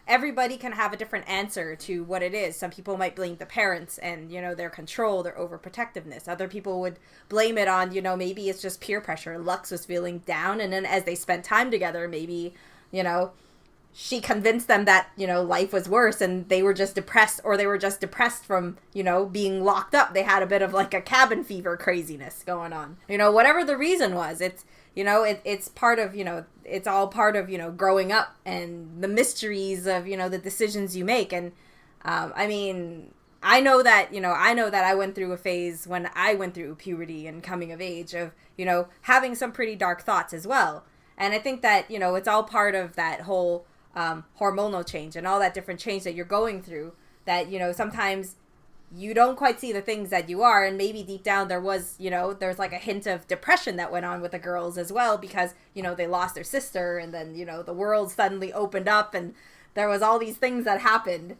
everybody can have a different answer to what it is. Some people might blame the parents and, their control, their overprotectiveness. Other people would blame it on, maybe it's just peer pressure. Lux was feeling down, and then as they spent time together, maybe, she convinced them that, life was worse and they were just depressed, or they were just depressed from, being locked up. They had a bit of like a cabin fever craziness going on. Whatever the reason was, it's it's part of, it's all part of, growing up and the mysteries of, the decisions you make. And, I know that I went through a phase when I went through puberty and coming of age of, having some pretty dark thoughts as well. And I think that, it's all part of that whole, hormonal change and all that different change that you're going through, that, sometimes you don't quite see the things that you are, and maybe deep down there was, there's like a hint of depression that went on with the girls as well, because, they lost their sister, and then, the world suddenly opened up, and there was all these things that happened.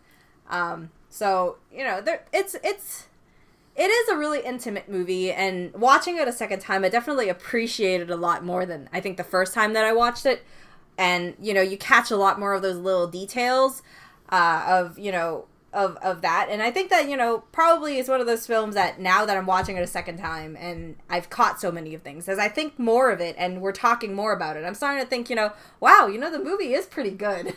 So, it is a really intimate movie, and watching it a second time, I definitely appreciated it a lot more than I think the first time that I watched it. And, you catch a lot more of those little details of that. And I think that, probably is one of those films that now that I'm watching it a second time and I've caught so many of things, as I think more of it and we're talking more about it, I'm starting to think, wow, the movie is pretty good.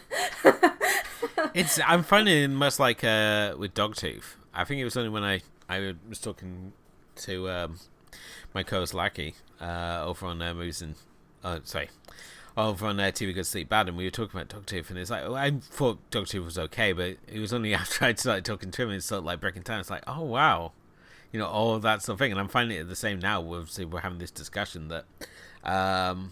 I'm finding it much like with Dogtooth. I think it was only when I was talking to my co-host Lackey over on Movies and over on TV Good Sleep Bad, and we were talking about Dogtooth, and it's like, I thought Dogtooth was okay, but it was only after I started talking to him and sort of like breaking down, it's like, oh wow, all of that sort of thing. And I'm finding it the same now. We're having this discussion that I'm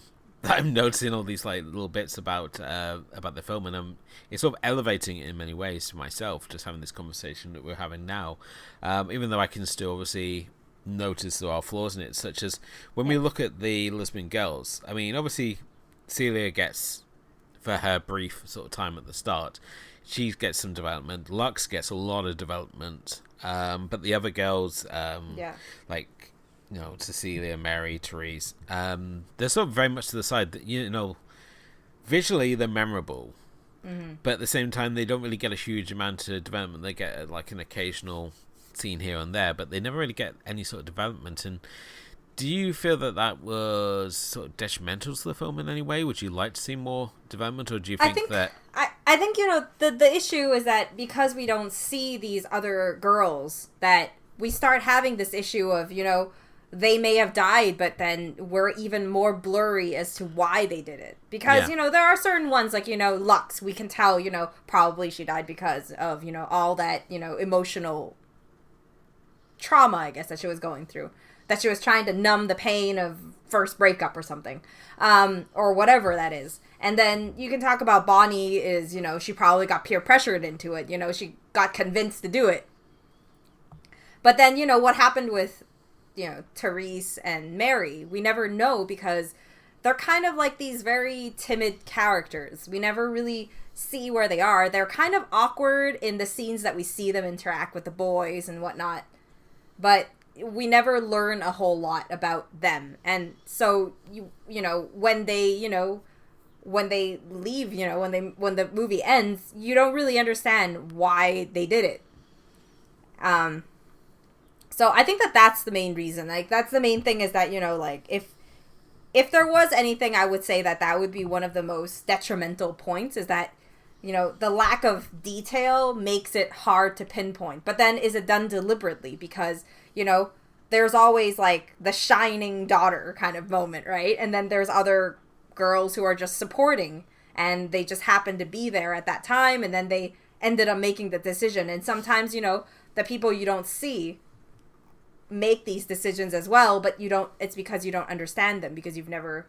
noticing all these like little bits about the film, and it's sort of elevating it in many ways to myself, just having this conversation that we're having now, even though I can still obviously notice there are flaws in it, such as when we look at the Lisben girls. I mean, obviously Celia gets, for her brief sort of time at the start, she gets some development. Lux gets a lot of development, but the other girls, like Cecilia, Mary, Therese, they're sort of very much to the side that visually they're memorable, but at the same time they don't really get a huge amount of development. They get like an occasional scene here and there, but they never really get any sort of development. And do you feel that was sort of detrimental to the film in any way? Would you like to see more development, or do you think that... I think, the issue is that because we don't see these other girls, that we start having this issue of, they may have died, but then we're even more blurry as to why they did it. Because, there are certain ones, like, Lux, we can tell, probably she died because of, all that, emotional trauma, I guess, that she was going through. That she was trying to numb the pain of first breakup or something, or whatever that is. And then you can talk about Bonnie is, she probably got peer pressured into it. She got convinced to do it. But then, what happened with, Therese and Mary, we never know, because they're kind of like these very timid characters. We never really see where they are. They're kind of awkward in the scenes that we see them interact with the boys and whatnot. But we never learn a whole lot about them. And so when they leave, when the movie ends, you don't really understand why they did it. So I think that's the main reason. Like, that's the main thing, is that, like, if there was anything, I would say that would be one of the most detrimental points, is that, the lack of detail makes it hard to pinpoint. But then, is it done deliberately? Because, there's always, like, the shining daughter kind of moment, right? And then there's other girls who are just supporting, and they just happen to be there at that time, and then they ended up making the decision. And sometimes, the people you don't see make these decisions as well, but it's because you don't understand them, because you've never,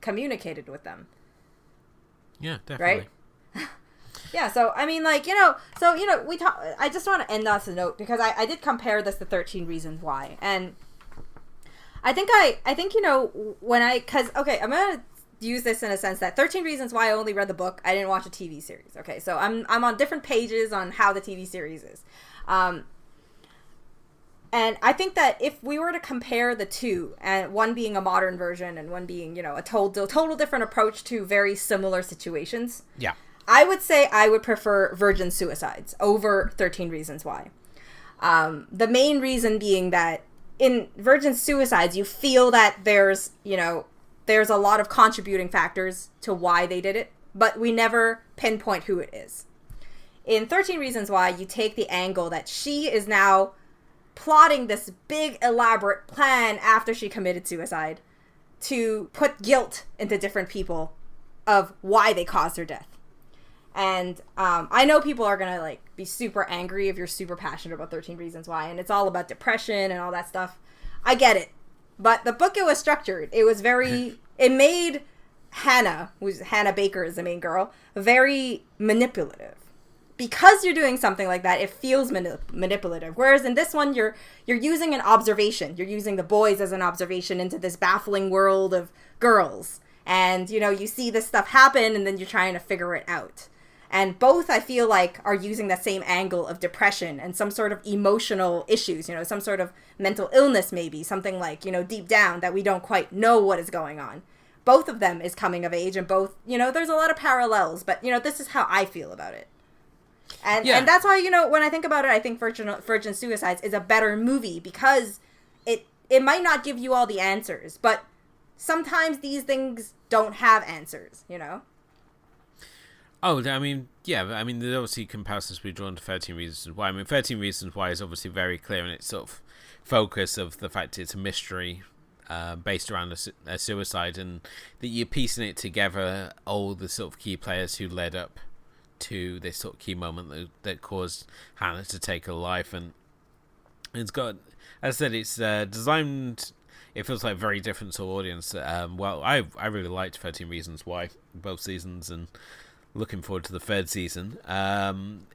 communicated with them. Yeah, definitely. Right? Yeah, so, I mean, like, I just want to end on a note, because I did compare this to 13 Reasons Why, and I think, because, okay, I'm going to use this in a sense that 13 Reasons Why I only read the book, I didn't watch a TV series, okay, so I'm on different pages on how the TV series is, and I think that if we were to compare the two, and one being a modern version, and one being, a total different approach to very similar situations, yeah, I would say I would prefer Virgin Suicides over 13 Reasons Why. The main reason being that in Virgin Suicides, you feel that there's a lot of contributing factors to why they did it, but we never pinpoint who it is. In 13 Reasons Why, you take the angle that she is now plotting this big elaborate plan after she committed suicide to put guilt into different people of why they caused her death. And I know people are gonna like be super angry if you're super passionate about 13 Reasons Why, and it's all about depression and all that stuff. I get it, but the book, it was structured. It was very. It made Hannah Baker is the main girl, very manipulative. Because you're doing something like that, it feels manipulative. Whereas in this one, you're using an observation. You're using the boys as an observation into this baffling world of girls, and you see this stuff happen, and then you're trying to figure it out. And both, I feel like, are using that same angle of depression and some sort of emotional issues, some sort of mental illness, maybe something like, deep down that we don't quite know what is going on. Both of them is coming of age, and both, there's a lot of parallels, but, this is how I feel about it. And that's why, when I think about it, I think Virgin Suicides is a better movie, because it might not give you all the answers, but sometimes these things don't have answers, Oh, I mean, yeah, there's obviously comparisons we've drawn to 13 Reasons Why. 13 Reasons Why is obviously very clear in its sort of focus of the fact it's a mystery based around a suicide, and that you're piecing it together, all the sort of key players who led up to this sort of key moment that caused Hannah to take her life. And it's got, as I said, it's designed, it feels like a very different sort of audience. Well, I really liked 13 Reasons Why, both seasons, and looking forward to the third season.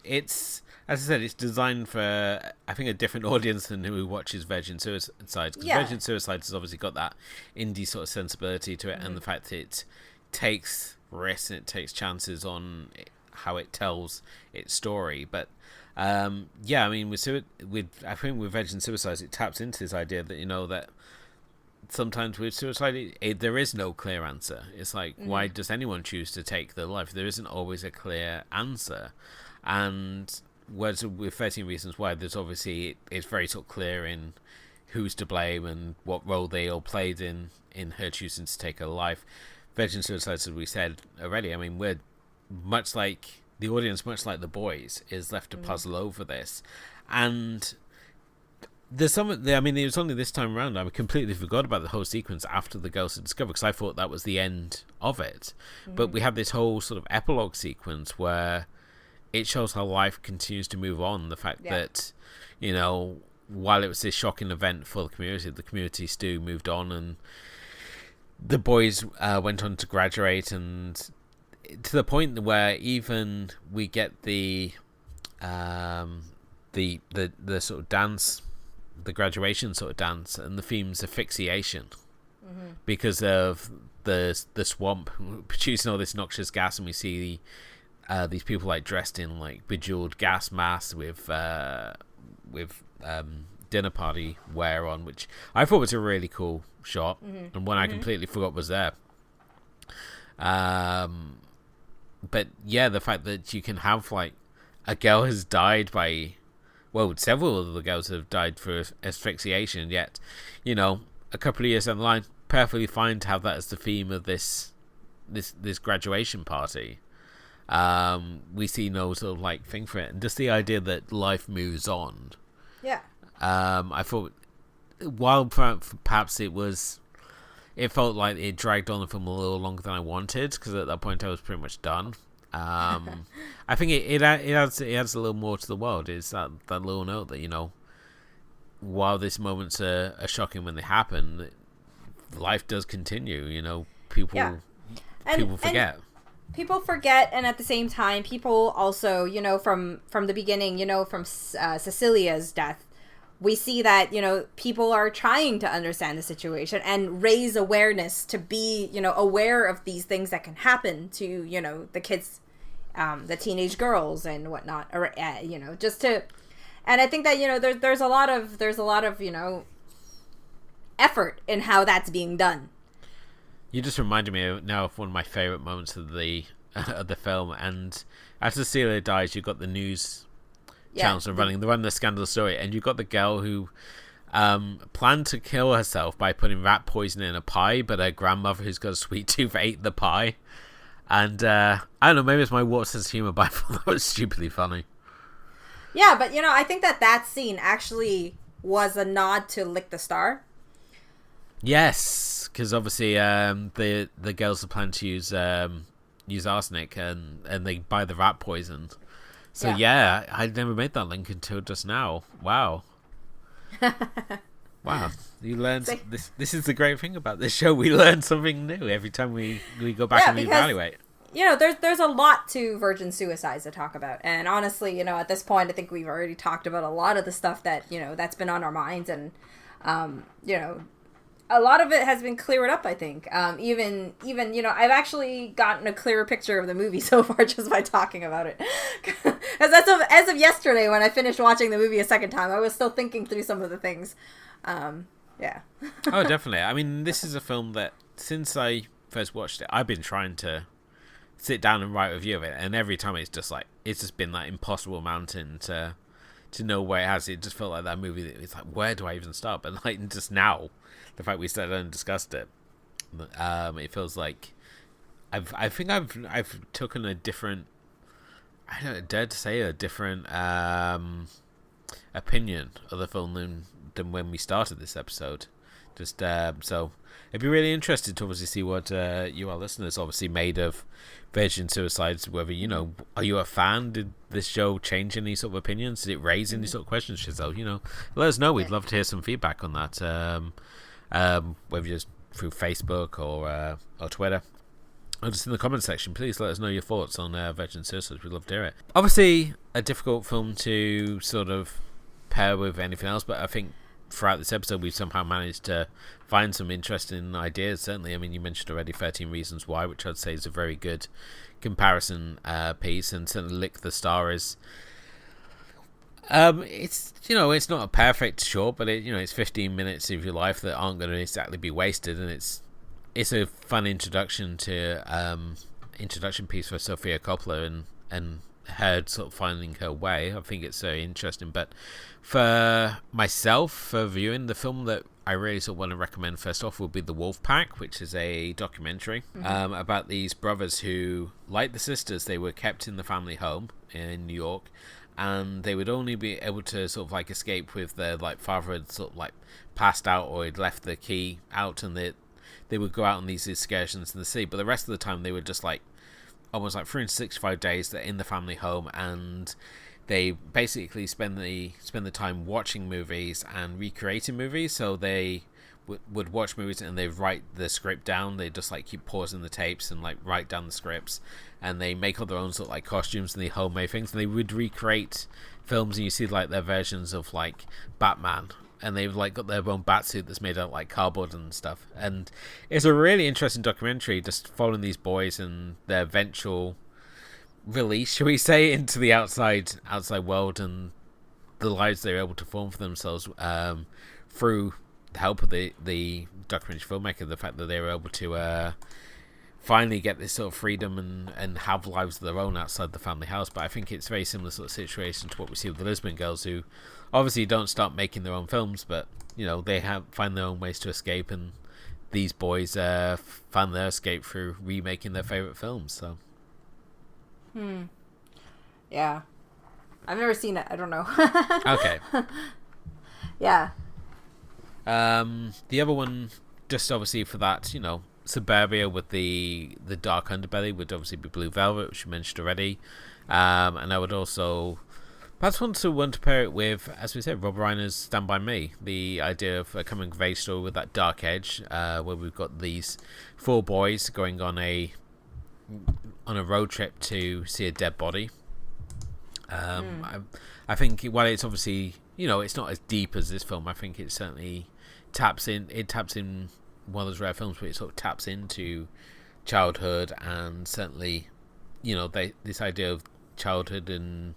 It's, as I said, it's designed for, I think, a different audience than who watches Virgin Suicides. Because Virgin Suicides has obviously got that indie sort of sensibility to it, and the fact that it takes risks and it takes chances on how it tells its story. But I think with Virgin Suicides, it taps into this idea that that sometimes with suicide, there is no clear answer. It's like, why does anyone choose to take their life? There isn't always a clear answer. And whereas with 13 Reasons Why, there's obviously, it's very sort of clear in who's to blame and what role they all played in her choosing to take her life. Virgin Suicides, as we said already, we're much like the audience, much like the boys, is left to puzzle over this. And there's it was only this time around I completely forgot about the whole sequence after the girls had discovered, because I thought that was the end of it. But we have this whole sort of epilogue sequence where it shows how life continues to move on. The fact that, while it was this shocking event for the community still moved on, and the boys went on to graduate, and to the point where even we get the sort of dance, the graduation sort of dance, and the theme's asphyxiation because of the swamp producing all this noxious gas, and we see these people like dressed in like bejeweled gas masks with dinner party wear on, which I thought was a really cool shot, and one I completely forgot was there. But yeah, the fact that you can have like a girl has died by, well, several of the girls have died for asphyxiation, yet, a couple of years down the line, perfectly fine to have that as the theme of this graduation party. We see no sort of like thing for it, and just the idea that life moves on. Yeah. I thought, while perhaps it felt like it dragged on the film a little longer than I wanted, because at that point I was pretty much done. I think it adds a little more to the world. It's that little note that, while these moments are shocking when they happen, life does continue. People forget. People forget, and at the same time, people also, from the beginning, from Cecilia's death, we see that, people are trying to understand the situation and raise awareness to be, aware of these things that can happen to, the kids, the teenage girls and whatnot, or, just to, and I think that, there's a lot of, effort in how that's being done. You just reminded me now of one of my favorite moments of the film, and as Cecilia dies, you've got the news channels are running. They're running the scandal story, and you've got the girl who planned to kill herself by putting rat poison in a pie, but her grandmother, who's got a sweet tooth, ate the pie. And I don't know, maybe it's my warped sense of humor, but I thought that was stupidly funny. Yeah, but I think that scene actually was a nod to Lick the Star. Yes, because obviously the girls are planning to use arsenic, and they buy the rat poison. So yeah, I'd never made that link until just now. Wow. Wow, you learn this. This is the great thing about this show. We learn something new every time we go back and reevaluate. There's a lot to Virgin Suicides to talk about, and honestly, at this point, I think we've already talked about a lot of the stuff that that's been on our minds, and a lot of it has been cleared up, I think. Even I've actually gotten a clearer picture of the movie so far just by talking about it. As of yesterday, when I finished watching the movie a second time, I was still thinking through some of the things. Yeah. Oh, definitely. I mean, this is a film that since I first watched it, I've been trying to sit down and write a review of it, and every time it's just been that impossible mountain to know where it has. It just felt like that movie that it's like, where do I even start? But like just now, the fact we sat down and discussed it, it feels like I think I've taken a different, I don't dare to say a different opinion of the film than when we started this episode. Just so it'd be really interesting to obviously see what you, our listeners, obviously made of Virgin Suicides. Whether are you a fan? Did this show change any sort of opinions? Did it raise any sort of questions? So let us know. We'd love to hear some feedback on that. Whether just through Facebook or Twitter, or just in the comment section. Please let us know your thoughts on Virgin Suicides. We'd love to hear it. Obviously, a difficult film to sort of pair with anything else, but I think throughout this episode we've somehow managed to find some interesting ideas. Certainly, I mean, you mentioned already 13 Reasons Why, which I'd say is a very good comparison piece, and certainly Lick the Star is it's it's not a perfect short, but it's 15 minutes of your life that aren't going to exactly be wasted, and it's a fun introduction piece for Sofia Coppola and her sort of finding her way. I think it's very interesting. But for myself, for viewing the film that I really sort of want to recommend first off would be The Wolf Pack, which is a documentary about these brothers who, like the sisters, they were kept in the family home in New York, and they would only be able to sort of like escape with their father had sort of like passed out or had left the key out, and they would go out on these excursions in the sea, but the rest of the time they were just almost 365 days they're in the family home, and they basically spend the time watching movies and recreating movies. So they would watch movies and they write the script down. They just keep pausing the tapes and write down the scripts, and they make all their own sort of costumes and the homemade things, and they would recreate films. And you see their versions of Batman, and they've got their own batsuit that's made out of cardboard and stuff. And it's a really interesting documentary, just following these boys and their eventual release, shall we say, into the outside world, and the lives they're able to form for themselves through the help of the documentary filmmaker. The fact that they were able to finally get this sort of freedom and have lives of their own outside the family house. But I think it's a very similar sort of situation to what we see with the Lisben girls, who obviously don't start making their own films, but they find their own ways to escape, and these boys find their escape through remaking their favorite films. So yeah, I've never seen it. I don't know. Okay. Yeah. The other one, just obviously for that, suburbia with the dark underbelly, would obviously be Blue Velvet, which you mentioned already. And I would also perhaps want to pair it with, as we said, Rob Reiner's Stand By Me. The idea of a coming of age story with that dark edge, where we've got these four boys going on a road trip to see a dead body. I think while it's obviously it's not as deep as this film, I think it certainly taps in one of those rare films where it sort of taps into childhood, and certainly this idea of childhood and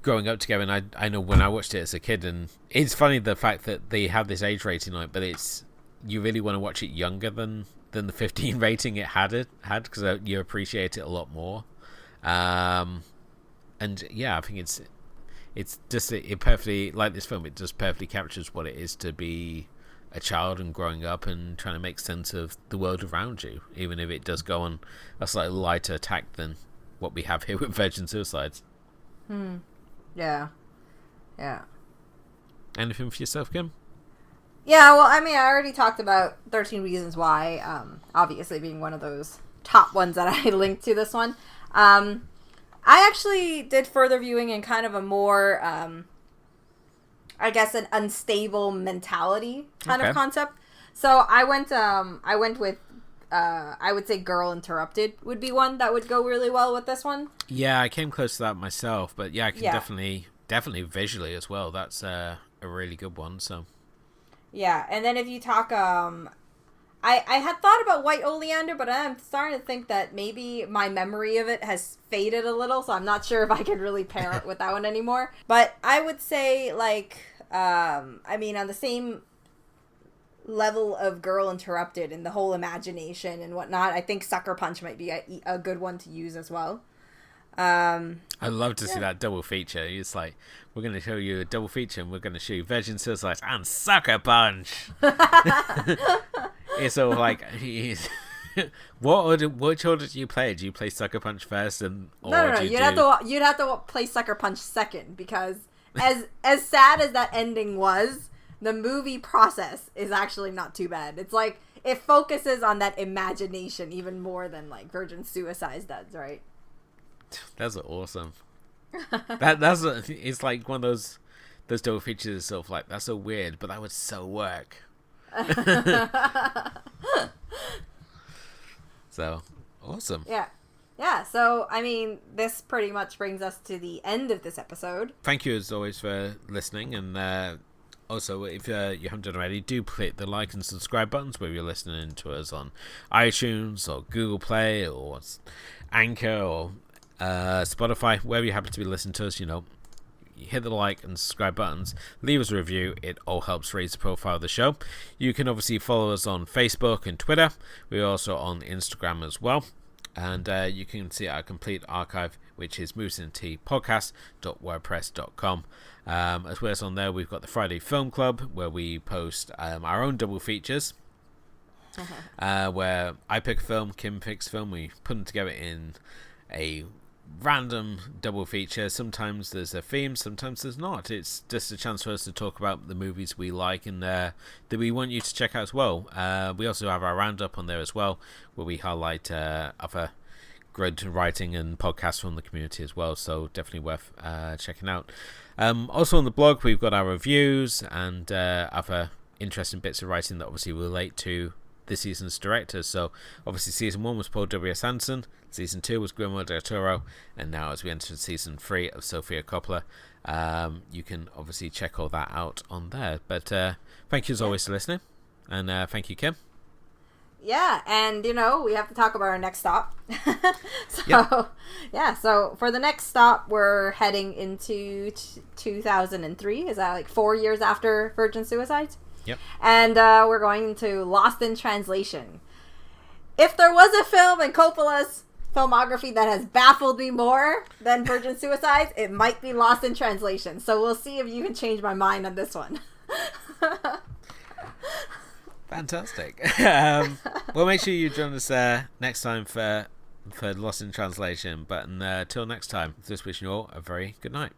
growing up together. And I know when I watched it as a kid, and it's funny the fact that they have this age rating on it, but you really want to watch it younger than the 15 rating it had because you appreciate it a lot more. And yeah, I think it's just it perfectly, like this film, it just perfectly captures what it is to be a child and growing up and trying to make sense of the world around you, even if it does go on a slightly lighter tack than what we have here with Virgin Suicides. Yeah. Anything for yourself, Kim? Yeah, well, I mean, I already talked about 13 Reasons Why, obviously being one of those top ones that I linked to this one. I actually did further viewing in kind of a more, I guess, an unstable mentality kind of concept. So I went with, I would say Girl Interrupted would be one that would go really well with this one. Yeah, I came close to that myself, but yeah, I can definitely visually as well. That's a really good one. So Yeah, and then if you talk, I had thought about White Oleander, but I'm starting to think that maybe my memory of it has faded a little, so I'm not sure if I can really pair it with that one anymore. But I would say, like, I mean, on the same level of Girl Interrupted and the whole imagination and whatnot, I think Sucker Punch might be a good one to use as well. I'd love to see that double feature. It's like, we're going to show you a double feature and we're going to show you Virgin Suicides and Sucker Punch. It's all like, which order do you play? Do you play Sucker Punch first, no. You'd have to play Sucker Punch second, because as sad as that ending was, the movie process is actually not too bad. It's like it focuses on that imagination even more than like Virgin Suicides does, right? That's awesome. It's like one of those double features sort of like, that's so weird, but that would so work. So awesome. Yeah, so I mean, this pretty much brings us to the end of this episode. Thank you as always for listening, and also if you haven't done already, do click the like and subscribe buttons whether you're listening to us on iTunes or Google Play or Anchor or Spotify, wherever you happen to be listening to us. Hit the like and subscribe buttons, leave us a review. It all helps raise the profile of the show. You can obviously follow us on Facebook and Twitter. We're also on Instagram as well, and you can see our complete archive, which is moviesandteapodcast.wordpress.com. As well as on there, we've got the Friday Film Club, where we post our own double features, where I pick a film, Kim picks a film, we put them together in a random double feature. Sometimes there's a theme, sometimes there's not. It's just a chance for us to talk about the movies we like and that we want you to check out as well. We also have our roundup on there as well, where we highlight other good writing and podcasts from the community as well, so definitely worth checking out. Also on the blog, we've got our reviews and other interesting bits of writing that obviously relate to this season's directors. So obviously season 1 was Paul W.S. Anderson, season 2 was Guillermo del Toro, and now as we enter season 3 of Sofia Coppola, you can obviously check all that out on there. But thank you as always for listening, and thank you, Kim. Yeah, and we have to talk about our next stop. So for the next stop, we're heading into 2003. Is that like 4 years after Virgin Suicides? Yep. And we're going to Lost in Translation. If there was a film in Coppola's filmography that has baffled me more than Virgin Suicides, it might be Lost in Translation. So we'll see if you can change my mind on this one. Fantastic. Well, make sure you join us next time for Lost in Translation. But until next time, just wishing you all a very good night.